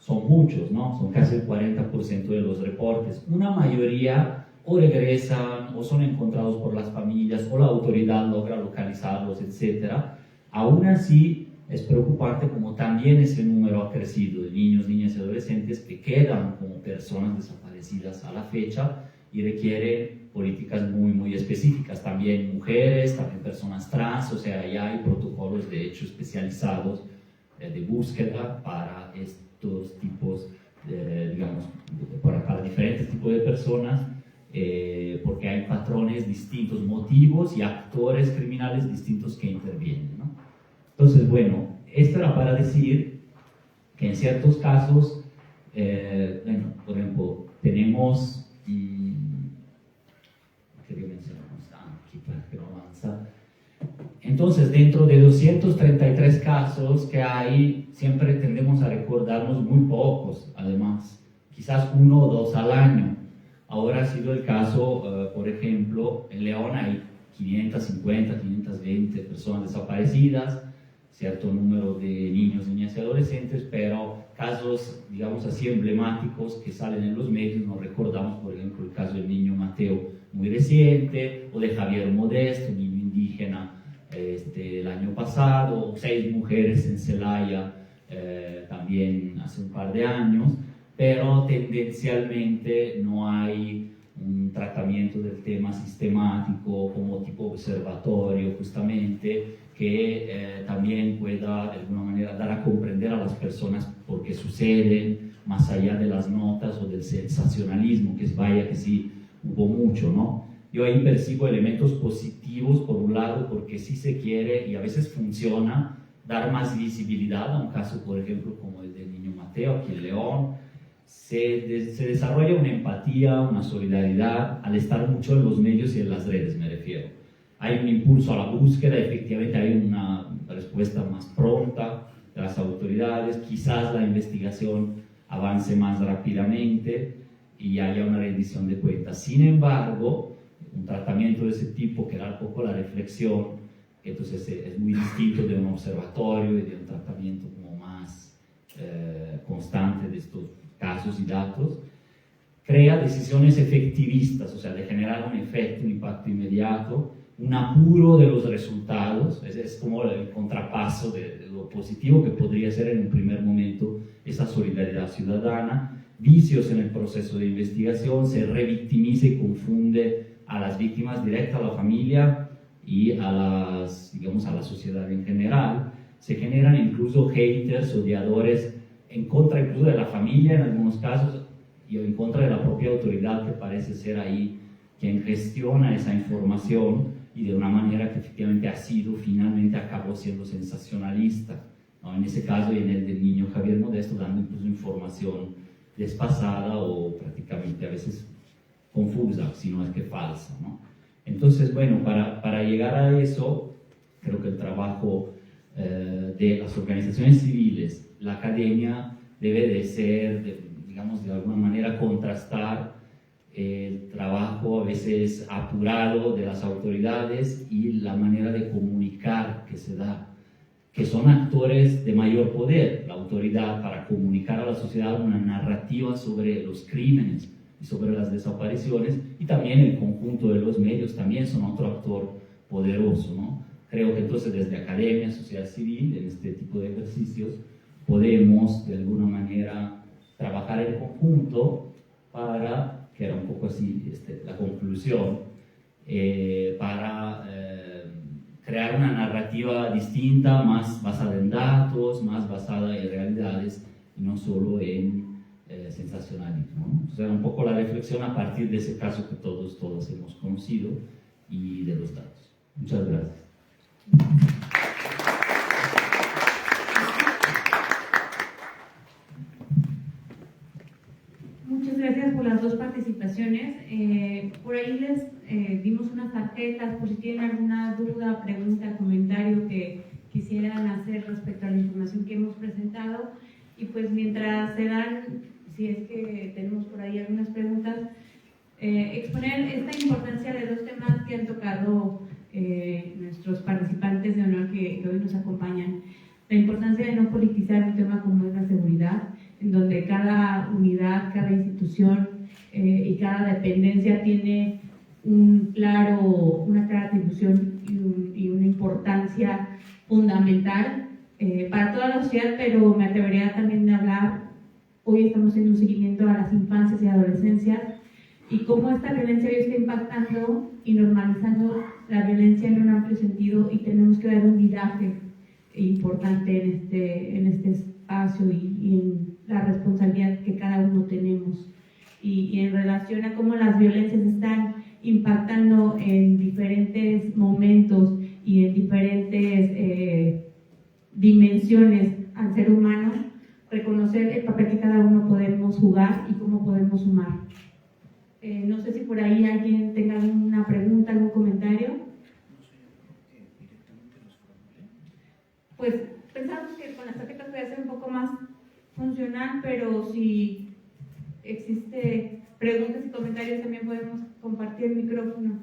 son muchos, ¿no? Son casi el 40% de los reportes. Una mayoría o regresan o son encontrados por las familias o la autoridad logra localizarlos, etc. Aún así, es preocupante como también ese número ha crecido de niños, niñas y adolescentes que quedan como personas desaparecidas a la fecha y requiere políticas muy, muy específicas. También mujeres, también personas trans, o sea, ya hay protocolos de hecho especializados de búsqueda para estos tipos, digamos, para diferentes tipos de personas, porque hay patrones distintos, motivos y actores criminales distintos que intervienen, ¿no? Entonces, bueno, esto era para decir que en ciertos casos, bueno, por ejemplo, tenemos, quería mencionar, aquí para que no avanza. Entonces, dentro de 233 casos que hay, siempre tendemos a recordarnos muy pocos, además, quizás 1 o 2 al año. Ahora ha sido el caso, por ejemplo, en León hay 550, 520 personas desaparecidas, cierto número de niños, niñas y adolescentes, pero casos, digamos así, emblemáticos que salen en los medios, nos recordamos, por ejemplo, el caso del niño Mateo, muy reciente, o de Javier Modesto, un niño indígena el año pasado, 6 mujeres en Celaya, también hace un par de años, pero tendencialmente no hay un tratamiento del tema sistemático como tipo observatorio, justamente, que también pueda de alguna manera dar a comprender a las personas por qué suceden, más allá de las notas o del sensacionalismo, que es vaya que sí hubo mucho, ¿no? Yo ahí percibo elementos positivos, por un lado, porque sí se quiere, y a veces funciona, dar más visibilidad a un caso, por ejemplo, como el del niño Mateo, aquí en León. Se desarrolla una empatía, una solidaridad, al estar mucho en los medios y en las redes, me refiero. Hay un impulso a la búsqueda, efectivamente hay una respuesta más pronta de las autoridades, quizás la investigación avance más rápidamente y haya una rendición de cuentas. Sin embargo, un tratamiento de ese tipo, que era un poco la reflexión, que entonces es muy distinto de un observatorio y de un tratamiento como más constante de estos casos y datos, crea decisiones efectivistas, o sea, de generar un efecto, un impacto inmediato, un apuro de los resultados, es como el contrapaso de lo positivo que podría ser en un primer momento esa solidaridad ciudadana, vicios en el proceso de investigación, se revictimiza y confunde a las víctimas directas, a la familia y a las, digamos, a la sociedad en general, se generan incluso haters, odiadores, en contra incluso de la familia en algunos casos, y en contra de la propia autoridad que parece ser ahí quien gestiona esa información y de una manera que efectivamente ha sido, finalmente acabó siendo sensacionalista, ¿no? En ese caso y en el del niño Javier Modesto, dando incluso información desfasada o prácticamente a veces confusa, si no es que falsa, ¿no? Entonces, bueno, para llegar a eso, creo que el trabajo de las organizaciones civiles, la academia, debe de ser, digamos, de alguna manera contrastar el trabajo a veces apurado de las autoridades y la manera de comunicar que se da, que son actores de mayor poder, la autoridad, para comunicar a la sociedad una narrativa sobre los crímenes y sobre las desapariciones, y también el conjunto de los medios también son otro actor poderoso, ¿no? Creo que entonces desde academia, sociedad civil, en este tipo de ejercicios, podemos de alguna manera trabajar en conjunto para, que era un poco así la conclusión, para crear una narrativa distinta, más basada en datos, más basada en realidades y no solo en sensacionalismo, ¿no? O sea, un poco la reflexión a partir de ese caso que todos hemos conocido y de los datos. Muchas gracias. Muchas gracias por las dos participaciones. Por ahí les tarjetas por si tienen alguna duda, pregunta, comentario que quisieran hacer respecto a la información que hemos presentado. Y pues mientras se dan, si es que tenemos por ahí algunas preguntas, exponer esta importancia de dos temas que han tocado nuestros participantes de honor que hoy nos acompañan. La importancia de no politizar un tema como es la seguridad, en donde cada unidad, cada institución y cada dependencia tiene una clara atribución y una importancia fundamental para toda la sociedad, pero me atrevería también de hablar, hoy estamos en un seguimiento a las infancias y adolescencias, y cómo esta violencia hoy está impactando y normalizando la violencia en un amplio sentido, y tenemos que dar un viraje importante en este espacio y en la responsabilidad que cada uno tenemos. Y en relación a cómo las violencias están impactando en diferentes momentos y en diferentes dimensiones al ser humano, reconocer el papel que cada uno podemos jugar y cómo podemos sumar. No sé si por ahí alguien tenga alguna pregunta, algún comentario. Pues pensamos que con las tarjetas puede ser un poco más funcional, pero si existe preguntas y comentarios también podemos compartir el micrófono,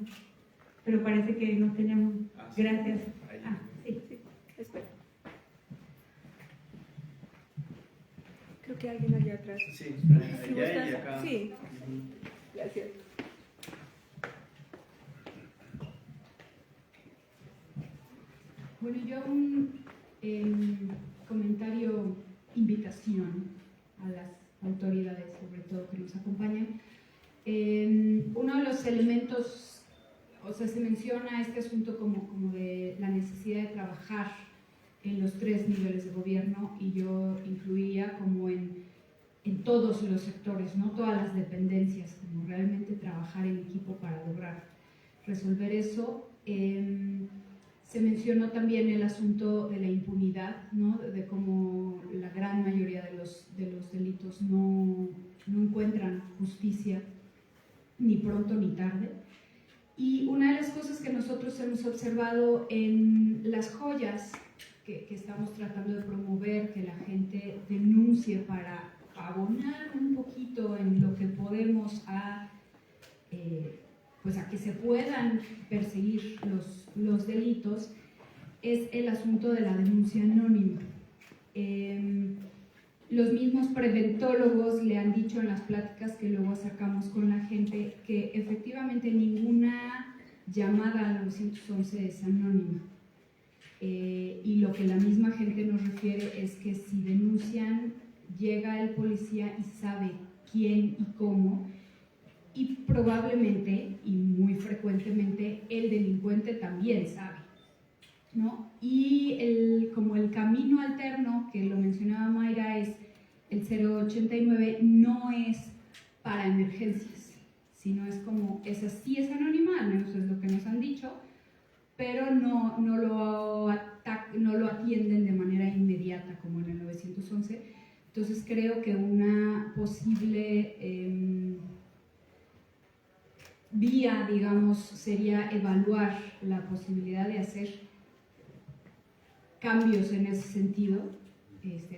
pero parece que no tenemos. Gracias. Sí. Espera. Creo que alguien allá atrás. Sí, Si allá y acá. Sí. Gracias. Bueno, yo un comentario, invitación a las autoridades, sobre todo que nos acompañan. Uno de los elementos, o sea, se menciona este asunto como de la necesidad de trabajar en los 3 niveles de gobierno, y yo incluía como en todos los sectores, no todas las dependencias, como realmente trabajar en equipo para lograr resolver eso. Se mencionó también el asunto de la impunidad, ¿no? De cómo la gran mayoría de los delitos no encuentran justicia ni pronto ni tarde. Y una de las cosas que nosotros hemos observado en las joyas que estamos tratando de promover, que la gente denuncie para abonar un poquito en lo que podemos pues a que se puedan perseguir los delitos, es el asunto de la denuncia anónima. Los mismos preventólogos le han dicho en las pláticas que luego acercamos con la gente que efectivamente ninguna llamada al 911 es anónima. Y lo que la misma gente nos refiere es que si denuncian, llega el policía y sabe quién y cómo, y probablemente y muy frecuentemente el delincuente también sabe, ¿no? Y como el camino alterno, que lo mencionaba Mayra, es el 089, no es para emergencias, sino es como, esa sí es anónima, al menos es lo que nos han dicho, pero no lo atienden de manera inmediata como en el 911. Entonces creo que una posible vía, digamos, sería evaluar la posibilidad de hacer cambios en ese sentido.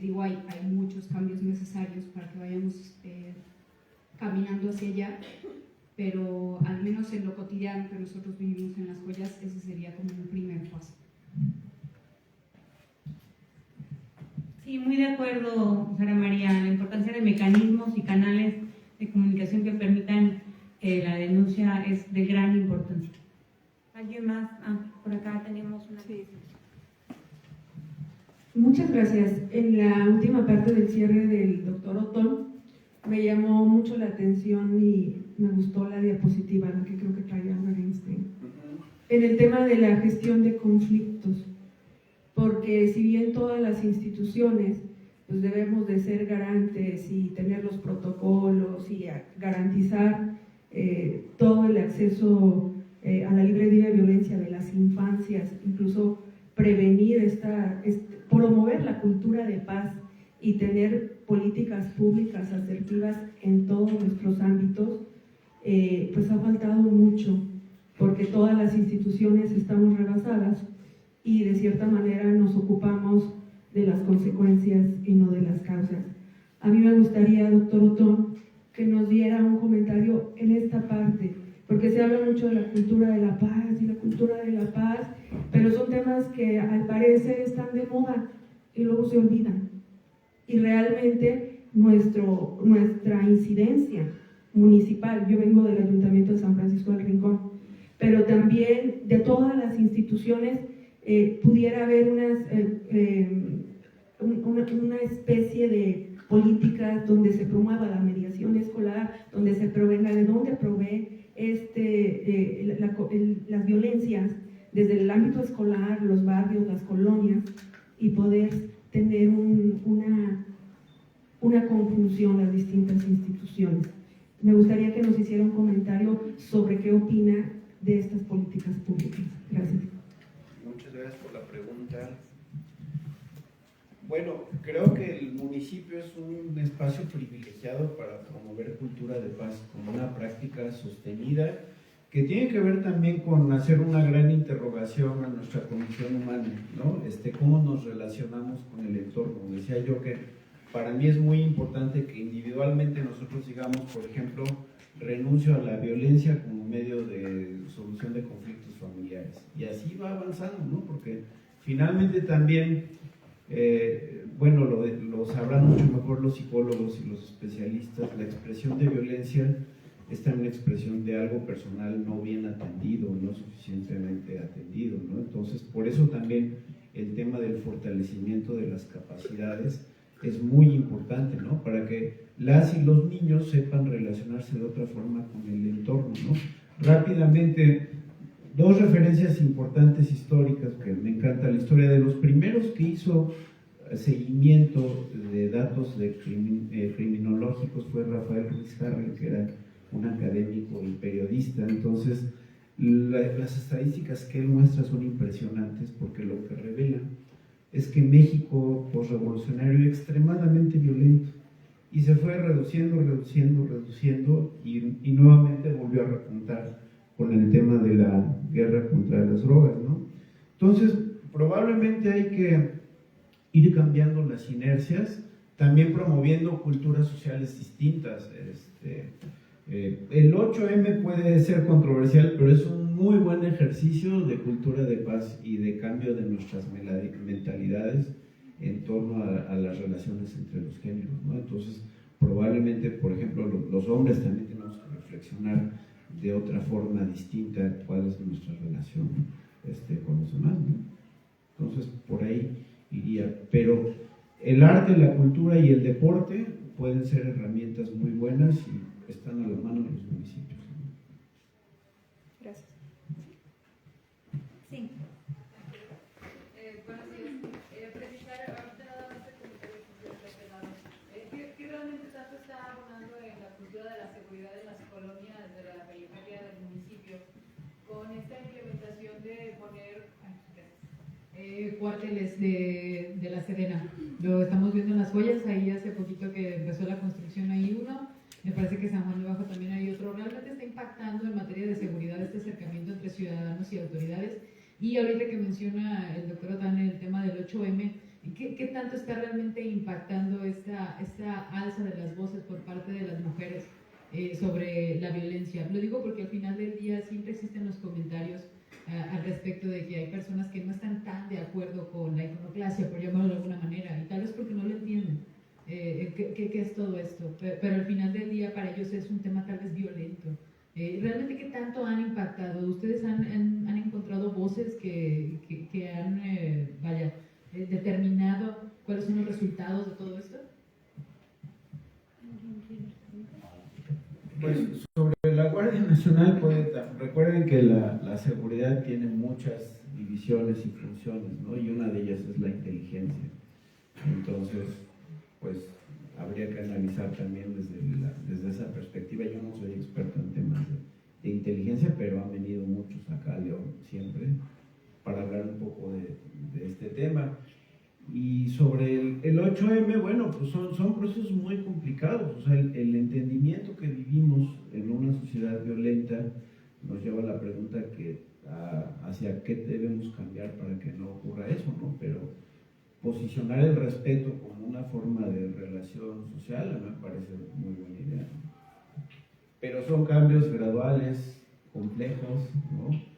Digo, hay muchos cambios necesarios para que vayamos caminando hacia allá, pero al menos en lo cotidiano que nosotros vivimos en las joyas, ese sería como un primer paso. Sí, muy de acuerdo, Sara María, la importancia de mecanismos y canales de comunicación que permitan la denuncia es de gran importancia. ¿Alguien más? Por acá tenemos una. Sí. Muchas gracias. En la última parte del cierre del doctor Otón me llamó mucho la atención y me gustó la diapositiva, la que creo que traía Einstein, en el tema de la gestión de conflictos, porque si bien todas las instituciones pues debemos de ser garantes y tener los protocolos y garantizar todo el acceso a la libre de violencia de las infancias, incluso prevenir promover la cultura de paz y tener políticas públicas asertivas en todos nuestros ámbitos, pues ha faltado mucho. porque todas las instituciones estamos rebasadas y de cierta manera nos ocupamos de las consecuencias y no de las causas. A mí me gustaría, doctor Otón, que nos diera un comentario en esta parte, porque se habla mucho de la cultura de la paz y la cultura de la paz, pero son temas que al parecer están de moda y luego se olvidan. Y realmente nuestra incidencia municipal, yo vengo del Ayuntamiento de San Francisco del Rincón, pero también de todas las instituciones, pudiera haber una especie de políticas donde se promueva la mediación escolar, donde se provenga de dónde provee las violencias desde el ámbito escolar, los barrios, las colonias, y poder tener una conjunción las distintas instituciones. Me gustaría que nos hiciera un comentario sobre qué opina de estas políticas públicas. Gracias. Muchas gracias por la pregunta. Bueno, creo que el municipio es un espacio privilegiado para promover cultura de paz como una práctica sostenida que tiene que ver también con hacer una gran interrogación a nuestra condición humana, ¿no? Cómo nos relacionamos con el entorno. Decía yo que para mí es muy importante que individualmente nosotros digamos, por ejemplo, renuncio a la violencia como medio de solución de conflictos familiares. Y así va avanzando, ¿no? Porque finalmente también, bueno, lo sabrán mucho mejor los psicólogos y los especialistas, la expresión de violencia es también una expresión de algo personal no bien atendido, no suficientemente atendido, ¿no? Entonces, por eso también el tema del fortalecimiento de las capacidades es muy importante, ¿no? Para que las y los niños sepan relacionarse de otra forma con el entorno, ¿no? Rápidamente, dos referencias importantes históricas que me encanta la historia. De los primeros que hizo seguimiento de datos criminológicos fue Rafael Ruiz Harrell, que era un académico y periodista. Entonces, las estadísticas que él muestra son impresionantes porque lo que revelan es que México posrevolucionario es extremadamente violento y se fue reduciendo y nuevamente volvió a repuntar con el tema de la guerra contra las drogas, ¿no? Entonces, probablemente hay que ir cambiando las inercias, también promoviendo culturas sociales distintas. El 8M puede ser controversial, pero es un muy buen ejercicio de cultura de paz y de cambio de nuestras mentalidades en torno a las relaciones entre los géneros, ¿no? Entonces, probablemente, por ejemplo, los hombres también tenemos que reflexionar de otra forma distinta cuál es nuestra relación con los demás, ¿no? Entonces, por ahí iría. Pero el arte, la cultura y el deporte pueden ser herramientas muy buenas y están a la mano de los municipios, ¿no? Gracias. Sí. Buenos días. Precisar ahorita este comentario que usted ha dado. ¿Qué realmente tanto está abonando en la cultura de la seguridad en las colonias de la periferia del municipio con esta implementación de poner cuarteles de la Sedena? Lo estamos viendo en Las Joyas, ahí hace poquito que empezó la construcción ahí uno. Me parece que San Juan de Bajo también hay otro. Realmente está impactando en materia de seguridad este acercamiento entre ciudadanos y autoridades. Y ahorita que menciona el doctor Otán el tema del 8M, ¿qué tanto está realmente impactando esta alza de las voces por parte de las mujeres sobre la violencia? Lo digo porque al final del día siempre existen los comentarios al respecto de que hay personas que no están tan de acuerdo con la iconoclasia, por llamarlo de alguna manera, y tal vez porque no lo entienden. ¿Qué es todo esto? Pero al final del día para ellos es un tema tal vez violento. ¿Realmente qué tanto han impactado? ¿Ustedes han encontrado voces que han determinado cuáles son los resultados de todo esto? Pues sobre la Guardia Nacional, recuerden que la seguridad tiene muchas divisiones y funciones, ¿no? Y una de ellas es la inteligencia. Entonces, pues habría que analizar también desde esa perspectiva. Yo no soy experto en temas de inteligencia, pero han venido muchos acá a León siempre para hablar un poco de este tema. Y sobre el 8M, bueno, pues son procesos muy complicados. O sea, el entendimiento que vivimos en una sociedad violenta nos lleva a la pregunta hacia qué debemos cambiar para que no ocurra eso, ¿no? Pero posicionar el respeto como una forma de relación social me parece muy buena idea, ¿no? Pero son cambios graduales, complejos, ¿no?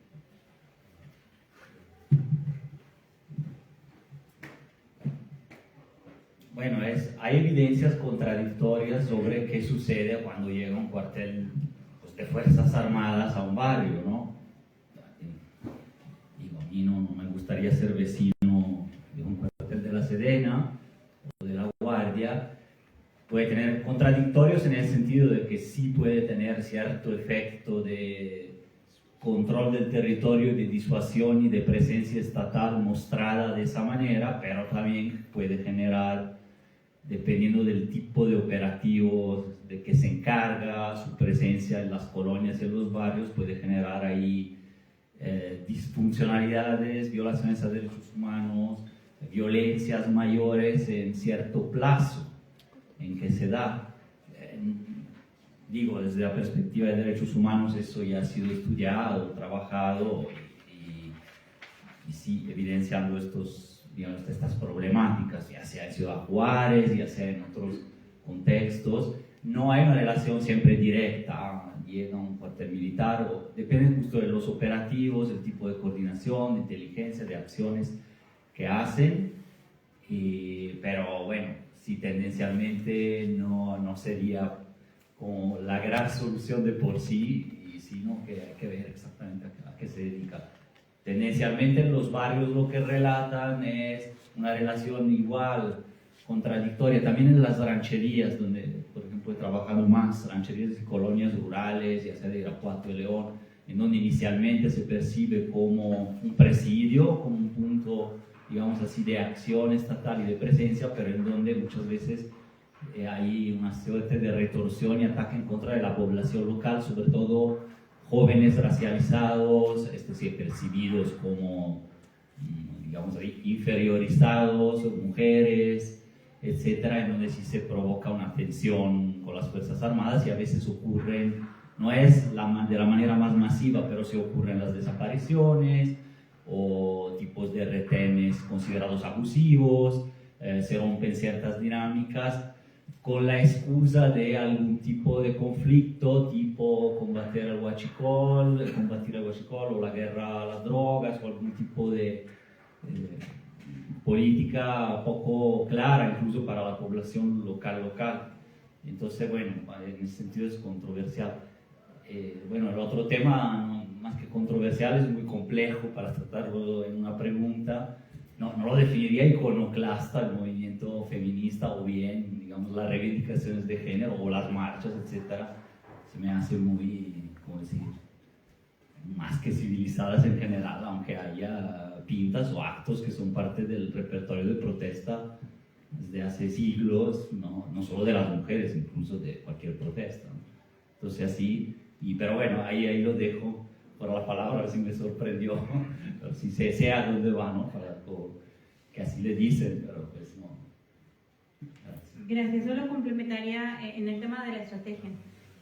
Bueno, hay evidencias contradictorias sobre qué sucede cuando llega un cuartel, pues, de Fuerzas Armadas a un barrio, ¿no? Digo, a mí no me gustaría ser vecino de un cuartel de la Sedena o de la Guardia. Puede tener contradictorios en el sentido de que sí puede tener cierto efecto de control del territorio, de disuasión y de presencia estatal mostrada de esa manera, pero también puede generar, dependiendo del tipo de operativos de que se encarga, su presencia en las colonias y en los barrios, puede generar ahí disfuncionalidades, violaciones a derechos humanos, violencias mayores en cierto plazo en que se da. Digo, desde la perspectiva de derechos humanos eso ya ha sido estudiado, trabajado y sí, evidenciando estas problemáticas, ya sea en Ciudad Juárez, ya sea en otros contextos. No hay una relación siempre directa, llega un cuartel militar, o depende justo de los operativos, el tipo de coordinación, de inteligencia, de acciones que hacen, pero bueno, sí, tendencialmente no sería como la gran solución de por sí, sino que hay que ver exactamente a qué se dedica. Tendencialmente en los barrios lo que relatan es una relación igual, contradictoria, también en las rancherías, donde por ejemplo he trabajado más, rancherías y colonias rurales, ya sea de Irapuato, de León, en donde inicialmente se percibe como un presidio, como un punto, digamos así, de acción estatal y de presencia, pero en donde muchas veces hay una suerte de retorsión y ataque en contra de la población local, sobre todo jóvenes racializados, percibidos como, digamos, inferiorizados, mujeres, etcétera, en donde sí se provoca una tensión con las Fuerzas Armadas y a veces ocurren, no es de la manera más masiva, pero sí ocurren las desapariciones o tipos de retenes considerados abusivos, se rompen ciertas dinámicas con la excusa de algún tipo de conflicto, tipo combatir al huachicol o la guerra a las drogas o algún tipo de política poco clara incluso para la población local. Entonces, bueno, en ese sentido es controversial. Bueno, el otro tema, más que controversial, es muy complejo para tratarlo en una pregunta. No lo definiría iconoclasta el movimiento feminista o bien, digamos, las reivindicaciones de género o las marchas, etcétera. Se me hace muy, ¿cómo decir?, más que civilizadas en general, aunque haya pintas o actos que son parte del repertorio de protesta desde hace siglos, no solo de las mujeres, incluso de cualquier protesta, ¿no? Entonces así, pero bueno, ahí lo dejo por la palabra, a ver si me sorprendió, a ver si sé a dónde va, ¿no? Que así le dicen, pero pues no. Gracias. Solo complementaría en el tema de la estrategia.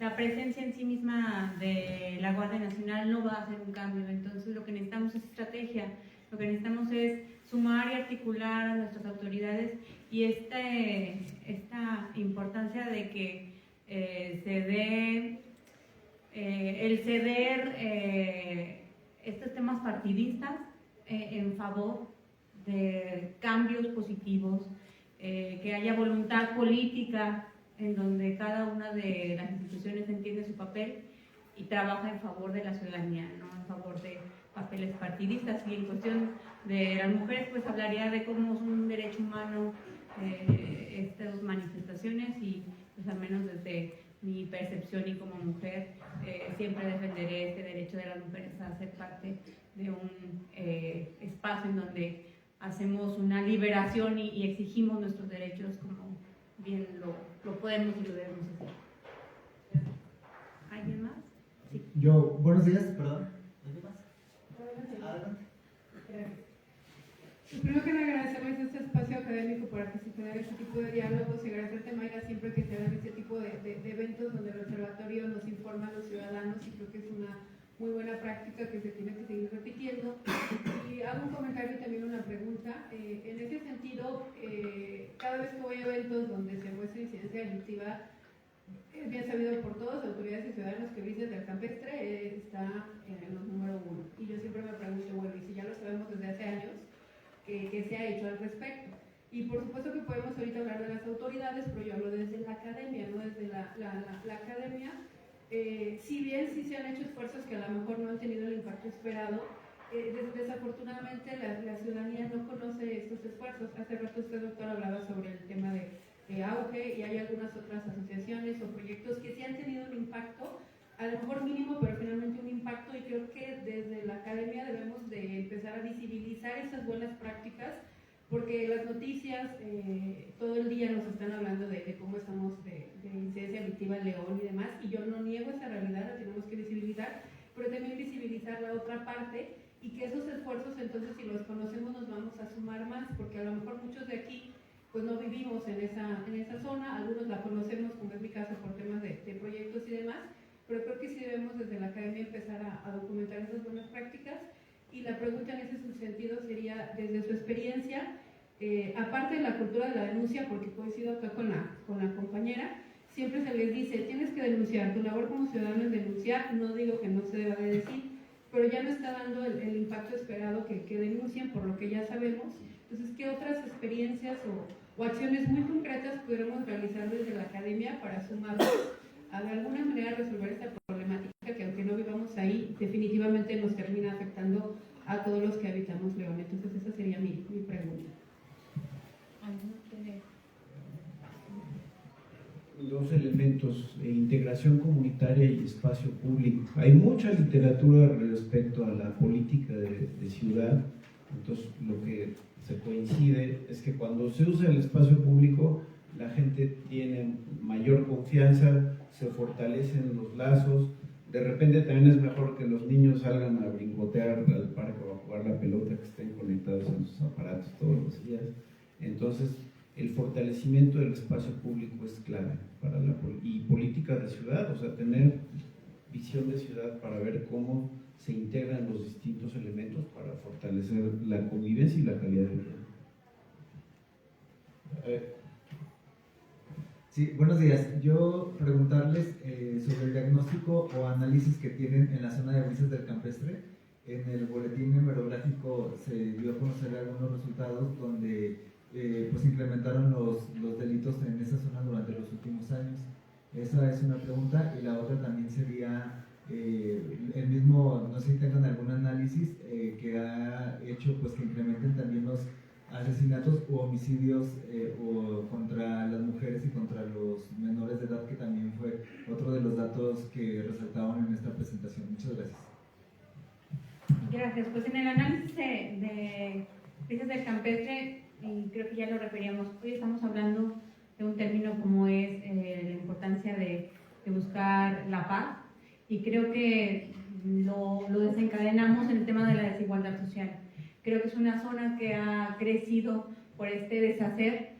La presencia en sí misma de la Guardia Nacional no va a hacer un cambio, entonces lo que necesitamos es estrategia, lo que necesitamos es sumar y articular a nuestras autoridades y esta importancia de que se dé el ceder estos temas partidistas en favor de cambios positivos, que haya voluntad política en donde cada una de las instituciones entiende su papel y trabaja en favor de la ciudadanía, no en favor de papeles partidistas. Y en cuestión de las mujeres, pues hablaría de cómo es un derecho humano estas manifestaciones y pues al menos desde mi percepción y como mujer siempre defenderé este derecho de las mujeres a ser parte de un espacio en donde hacemos una liberación y exigimos nuestros derechos como bien lo podemos y lo debemos hacer. ¿Alguien más? Sí. Buenos días, perdón. ¿Alguien más? Adelante. Primero que nada, agradecemos este espacio académico para que se genere este tipo de diálogos y agradecerte, Mayra, siempre que se hagan este tipo de eventos donde el observatorio nos informa a los ciudadanos y creo que es una muy buena práctica que se tiene que seguir repitiendo. Y hago un comentario y también una pregunta. En ese sentido, cada vez que voy a eventos donde se muestra incidencia delictiva, es bien sabido por todos, autoridades y ciudadanos, que Brisas del Campestre está en los número 1. Y yo siempre me pregunto, bueno, y si ya lo sabemos desde hace años, ¿qué se ha hecho al respecto? Y por supuesto que podemos ahorita hablar de las autoridades, pero yo hablo desde la academia, no desde la academia. Si bien sí se han hecho esfuerzos que a lo mejor no han tenido el impacto esperado, desafortunadamente la ciudadanía no conoce estos esfuerzos. Hace rato usted, doctor, hablaba sobre el tema de auge, y hay algunas otras asociaciones o proyectos que sí han tenido un impacto, a lo mejor mínimo, pero finalmente un impacto, y creo que desde la academia debemos de empezar a visibilizar esas buenas prácticas, porque las noticias todo el día nos están hablando de cómo estamos de incidencia delictiva en León y demás, y yo no niego esa realidad, la tenemos que visibilizar, pero también visibilizar la otra parte, y que esos esfuerzos, entonces, si los conocemos, nos vamos a sumar más, porque a lo mejor muchos de aquí pues no vivimos en esa zona, algunos la conocemos, como es mi caso, por temas de proyectos y demás, pero creo que sí debemos desde la academia empezar a documentar esas buenas prácticas. Y la pregunta en ese sentido sería, desde su experiencia, aparte de la cultura de la denuncia, porque coincido acá con la compañera, siempre se les dice, tienes que denunciar, tu labor como ciudadano es denunciar, no digo que no se deba de decir, pero ya no está dando el impacto esperado que denuncien, por lo que ya sabemos. Entonces, ¿qué otras experiencias o acciones muy concretas pudiéramos realizar desde la academia para sumarnos a de alguna manera resolver esta problemática que, aunque no vivamos ahí, definitivamente nos termina afectando a todos los que habitamos León? Entonces, esa sería mi pregunta. Dos elementos, integración comunitaria y espacio público. Hay mucha literatura respecto a la política de ciudad, entonces lo que se coincide es que cuando se usa el espacio público, la gente tiene mayor confianza, se fortalecen los lazos, de repente también es mejor que los niños salgan a brincotear al parque o a jugar la pelota, que estén conectados en sus aparatos todos los días. Entonces, el fortalecimiento del espacio público es clave para y política de ciudad, o sea, tener visión de ciudad para ver cómo se integran los distintos elementos para fortalecer la convivencia y la calidad de vida. Sí, buenos días. Yo preguntarles sobre el diagnóstico o análisis que tienen en la zona de Brisas del Campestre. En el boletín numerográfico se dio a conocer algunos resultados donde pues incrementaron los delitos en esa zona durante los últimos años. Esa es una pregunta, y la otra también sería el mismo, no sé si tengan algún análisis que ha hecho pues que incrementen también los asesinatos u homicidios o contra las mujeres y contra los menores de edad, que también fue otro de los datos que resaltaban en esta presentación. Muchas gracias. Gracias. Pues en el análisis de Brisas del Campestre, y creo que ya lo referíamos, hoy estamos hablando de un término como es la importancia de buscar la paz, y creo que lo desencadenamos en el tema de la desigualdad social. Creo que es una zona que ha crecido por este deshacer,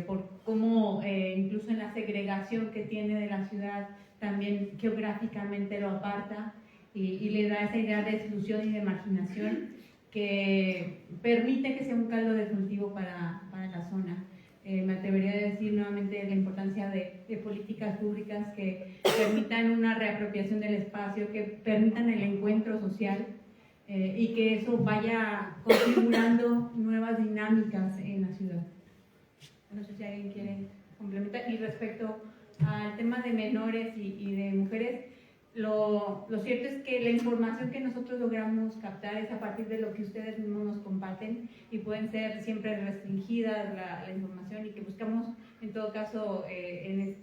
por cómo incluso en la segregación que tiene de la ciudad también geográficamente lo aparta y le da esa idea de exclusión y de marginación que permite que sea un caldo de cultivo para la zona. Me atrevería a decir nuevamente la importancia de políticas públicas que permitan una reapropiación del espacio, que permitan el encuentro social y que eso vaya configurando nuevas dinámicas en la ciudad. No sé si alguien quiere complementar. Y respecto al tema de menores y de mujeres, lo cierto es que la información que nosotros logramos captar es a partir de lo que ustedes mismos nos comparten, y pueden ser siempre restringidas la información, y que buscamos en todo caso en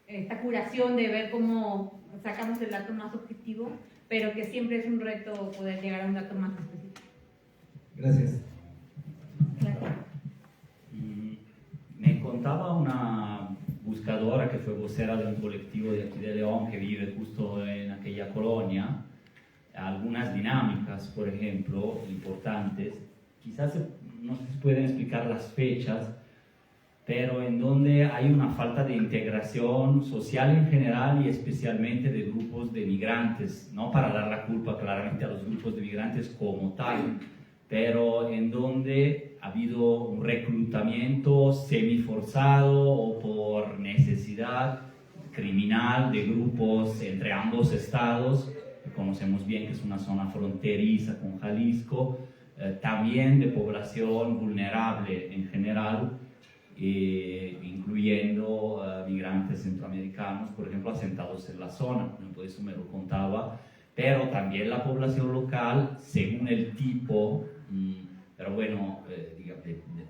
esta curación de ver cómo sacamos el dato más objetivo, pero que siempre es un reto poder llegar a un dato más específico. Gracias. Gracias. Y me contaba una buscadora que fue vocera de un colectivo de aquí de León que vive justo en aquella colonia, algunas dinámicas, por ejemplo, importantes. Quizás no sé si pueden explicar las fechas, pero en donde hay una falta de integración social en general y especialmente de grupos de migrantes, no para dar la culpa claramente a los grupos de migrantes como tal, pero en donde ha habido un reclutamiento semiforzado o por necesidad criminal de grupos entre ambos estados, que conocemos bien que es una zona fronteriza con Jalisco, también de población vulnerable en general, incluyendo migrantes centroamericanos, por ejemplo, asentados en la zona, por eso me lo contaba, pero también la población local, según el tipo, pero bueno, digamos,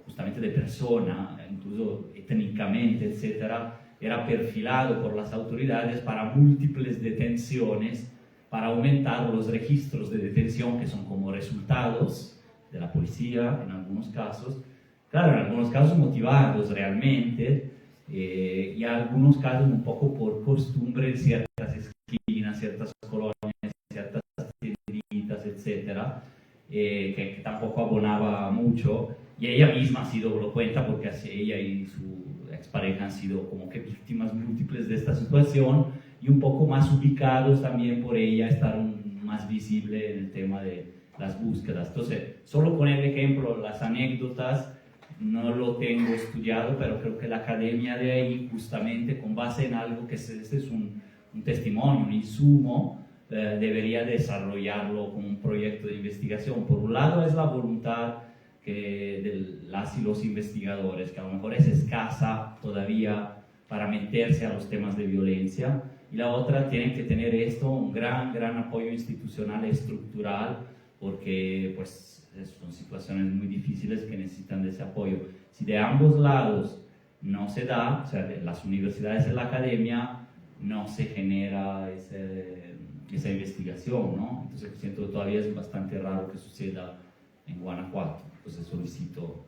justamente de persona, incluso étnicamente, etcétera, era perfilado por las autoridades para múltiples detenciones, para aumentar los registros de detención que son como resultados de la policía en algunos casos, claro, en algunos casos motivados realmente, y en algunos casos un poco por costumbre en ciertas esquinas, ciertas colonias, ciertas tienditas, etcétera, que tampoco abonaba mucho, y ella misma sí lo cuenta porque así ella y su expareja han sido como que víctimas múltiples de esta situación y un poco más ubicados también por ella estar más visible en el tema de las búsquedas. Entonces, solo poner el ejemplo, las anécdotas, no lo tengo estudiado, pero creo que la academia de ahí, justamente con base en algo que este es un testimonio, un insumo, debería desarrollarlo como un proyecto de investigación. Por un lado es la voluntad de las y los investigadores, que a lo mejor es escasa todavía para meterse a los temas de violencia, y la otra, tienen que tener esto, un gran apoyo institucional estructural, porque pues son situaciones muy difíciles que necesitan de ese apoyo. Si de ambos lados no se da, o sea, de las universidades y la academia, no se genera esa investigación, ¿no? Entonces siento que todavía es bastante raro que suceda en Guanajuato. Entonces solicito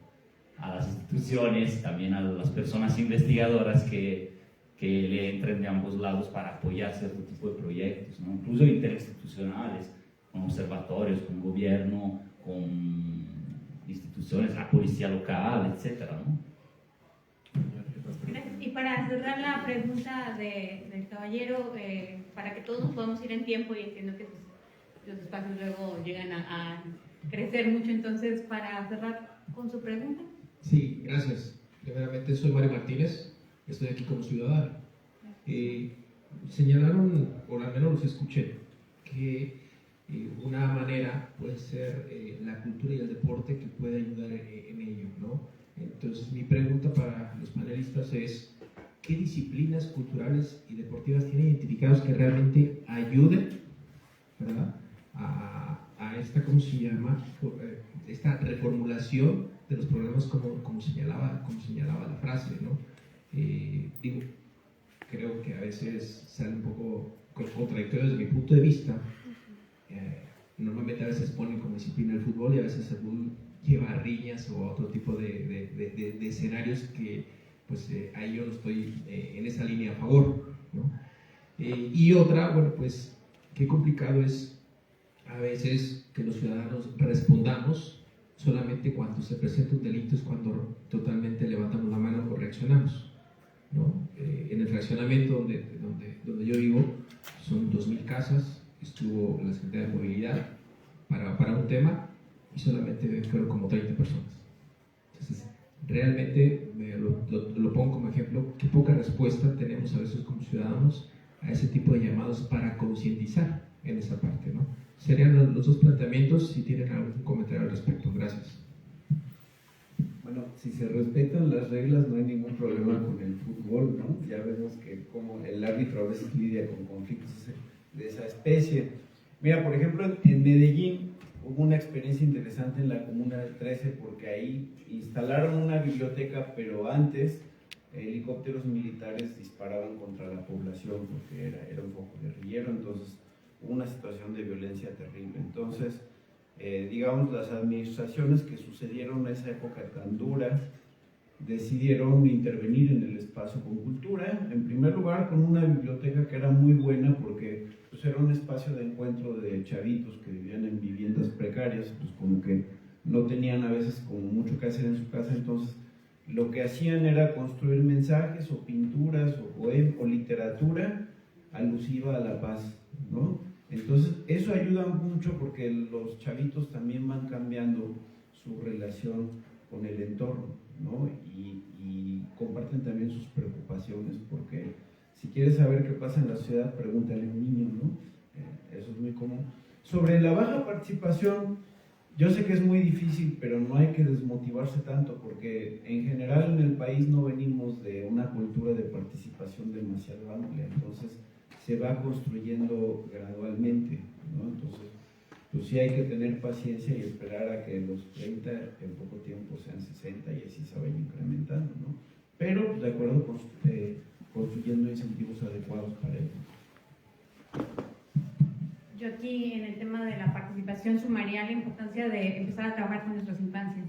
a las instituciones, también a las personas investigadoras que le entren de ambos lados para apoyar cierto tipo de proyectos, ¿no? Incluso interinstitucionales, con observatorios, con gobierno, con instituciones, la policía local, etcétera, ¿no? Y para cerrar la pregunta del caballero, para que todos podamos ir en tiempo, y entiendo que los espacios luego llegan a crecer mucho, entonces para cerrar con su pregunta. Sí, gracias. Primeramente soy Mario Martínez, estoy aquí como ciudadano. Señalaron, o al menos los escuché, que una manera puede ser la cultura y el deporte que puede ayudar en ello, ¿no? Entonces mi pregunta para los panelistas es: ¿qué disciplinas culturales y deportivas tienen identificados que realmente ayuden, ¿verdad?, a esta, ¿cómo se llama?, esta reformulación de los problemas como señalaba la frase, ¿no? Digo, creo que a veces sale un poco contradictorio desde mi punto de vista. Normalmente a veces ponen como disciplina el fútbol y a veces el fútbol lleva riñas o otro tipo de escenarios que pues ahí yo no estoy en esa línea a favor, ¿no? Y otra, bueno, pues qué complicado es a veces que los ciudadanos respondamos solamente cuando se presenta un delito, es cuando totalmente levantamos la mano o reaccionamos, ¿no? En el fraccionamiento donde yo vivo son 2.000 casas, estuvo la Secretaría de Movilidad para un tema y solamente fueron como 30 personas. Entonces, realmente lo pongo como ejemplo, qué poca respuesta tenemos a veces como ciudadanos a ese tipo de llamados para concientizar en esa parte, ¿no? Serían los dos planteamientos. Si tienen algún comentario al respecto. Gracias. Bueno, si se respetan las reglas no hay ningún problema con el fútbol, ¿no? Ya vemos que como el árbitro a veces lidia con conflictos de esa especie. Mira, por ejemplo, en Medellín hubo una experiencia interesante en la Comuna del 13 porque ahí instalaron una biblioteca, pero antes helicópteros militares disparaban contra la población porque era un foco guerrillero, entonces hubo una situación de violencia terrible. Entonces, digamos, las administraciones que sucedieron en esa época tan dura decidieron intervenir en el espacio con cultura, en primer lugar con una biblioteca que era muy buena porque pues, era un espacio de encuentro de chavitos que vivían en viviendas precarias, pues como que no tenían a veces como mucho que hacer en su casa, entonces lo que hacían era construir mensajes o pinturas o literatura alusiva a la paz, ¿no? Entonces, eso ayuda mucho porque los chavitos también van cambiando su relación con el entorno, ¿no? Y comparten también sus preocupaciones, porque si quieres saber qué pasa en la sociedad, pregúntale a un niño, ¿no? Eso es muy común. Sobre la baja participación, yo sé que es muy difícil, pero no hay que desmotivarse tanto, porque en general en el país no venimos de una cultura de participación demasiado amplia, entonces se va construyendo gradualmente, ¿no? Entonces, pues sí hay que tener paciencia y esperar a que los 30 en poco tiempo sean 60 y así se vayan incrementando, ¿no? Pero pues, de acuerdo con construyendo incentivos adecuados para ello. Yo aquí en el tema de la participación sumaría la importancia de empezar a trabajar con nuestras infancias.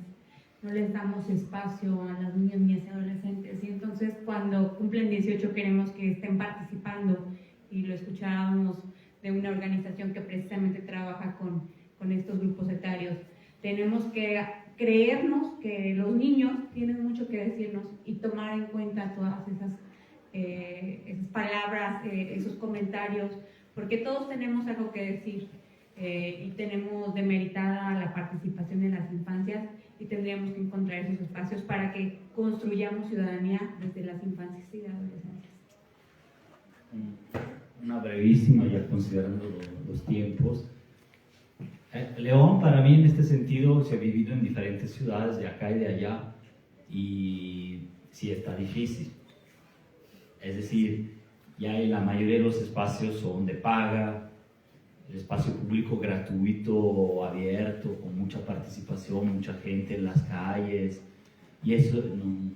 No les damos espacio a las niñas ni a adolescentes y entonces cuando cumplen 18 queremos que estén participando, y lo escuchábamos de una organización que precisamente trabaja con estos grupos etarios. Tenemos que creernos que los niños tienen mucho que decirnos y tomar en cuenta todas esas palabras, esos comentarios, porque todos tenemos algo que decir y tenemos demeritada la participación en las infancias y tendríamos que encontrar esos espacios para que construyamos ciudadanía desde las infancias y la adolescencia. Una brevísima, ya considerando los tiempos. León, para mí, en este sentido, se ha vivido en diferentes ciudades, de acá y de allá, y sí está difícil. Es decir, ya la mayoría de los espacios son de paga, el espacio público gratuito, abierto, con mucha participación, mucha gente en las calles, y eso son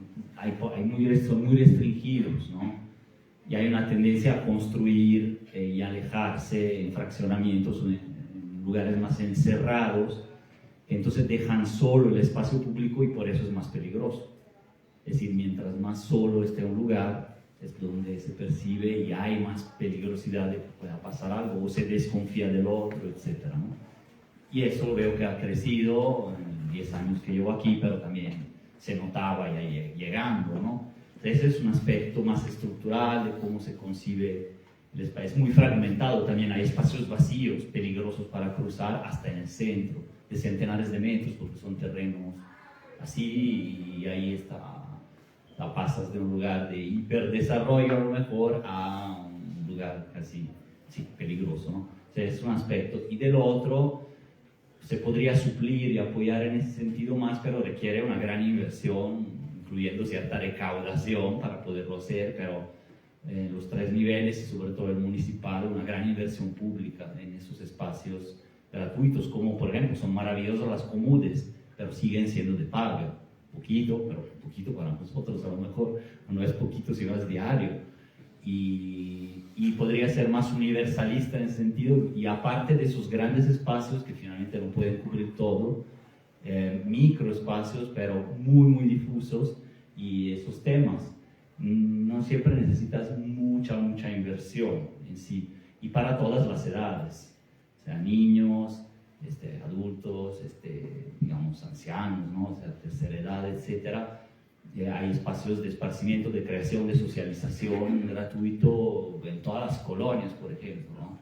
muy restringidos, ¿no? Y hay una tendencia a construir y alejarse en fraccionamientos, en lugares más encerrados, entonces dejan solo el espacio público y por eso es más peligroso. Es decir, mientras más solo esté un lugar, es donde se percibe y hay más peligrosidad de que pueda pasar algo, o se desconfía del otro, etc., ¿no? Y eso veo que ha crecido en 10 años que llevo aquí, pero también se notaba ya llegando, ¿no? Ese es un aspecto más estructural de cómo se concibe el espacio. Es muy fragmentado también, hay espacios vacíos, peligrosos para cruzar hasta en el centro, de centenares de metros, porque son terrenos así, y ahí pasas de un lugar de hiperdesarrollo a lo mejor a un lugar casi peligroso, ¿no? O sea, es un aspecto. Y del otro, se podría suplir y apoyar en ese sentido más, pero requiere una gran inversión, incluyendo cierta recaudación para poderlo hacer, pero los 3 niveles y sobre todo el municipal, una gran inversión pública en esos espacios gratuitos, como por ejemplo son maravillosas las comunes, pero siguen siendo de paga, poquito, pero poquito para nosotros a lo mejor, no es poquito sino es diario, y podría ser más universalista en ese sentido, y aparte de esos grandes espacios que finalmente no pueden cubrir todo, microespacios pero muy difusos, y esos temas no siempre necesitas mucha inversión en sí, y para todas las edades, o sea, niños, adultos, digamos ancianos, ¿no? O sea, tercera edad, etcétera. Hay espacios de esparcimiento, de creación, de socialización gratuito en todas las colonias, por ejemplo, ¿no?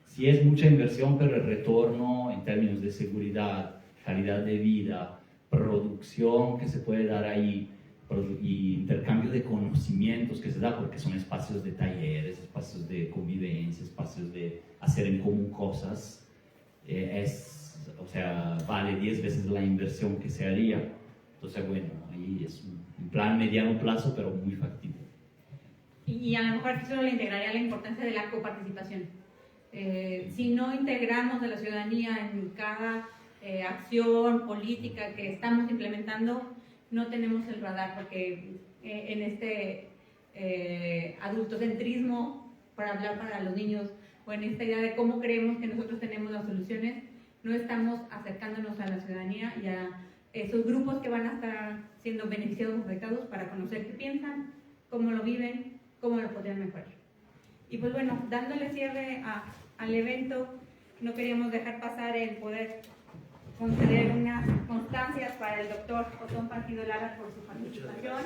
Sí es mucha inversión, pero el retorno en términos de seguridad, calidad de vida, producción que se puede dar ahí, y intercambio de conocimientos que se da, porque son espacios de talleres, espacios de convivencia, espacios de hacer en común cosas, o sea, vale 10 veces la inversión que se haría. Entonces, bueno, ahí es un plan mediano plazo, pero muy factible. Y a lo mejor aquí solo le integraría la importancia de la coparticipación. Si no integramos a la ciudadanía en cada acción política que estamos implementando, no tenemos el radar, porque en este adultocentrismo, para hablar para los niños, o en esta idea de cómo creemos que nosotros tenemos las soluciones, no estamos acercándonos a la ciudadanía y a esos grupos que van a estar siendo beneficiados o afectados para conocer qué piensan, cómo lo viven, cómo lo podrían mejorar. Y pues bueno, dándole cierre al evento, no queríamos dejar pasar el poder conceder unas constancias para el doctor Otón Partido Lara por su participación.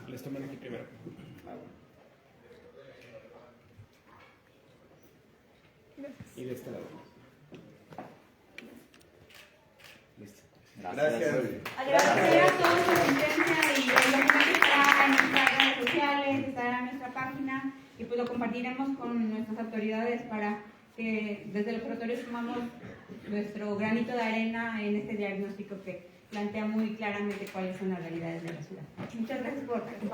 Les toman aquí primero. Y de este lado. Listo. Gracias. Agradecer a todos su asistencia y el documento estará en nuestras redes sociales, estará en nuestra página y pues lo compartiremos con nuestras autoridades para que desde el observatorio sumamos nuestro granito de arena en este diagnóstico que plantea muy claramente cuáles son las realidades de la ciudad. Muchas gracias por acompañarnos.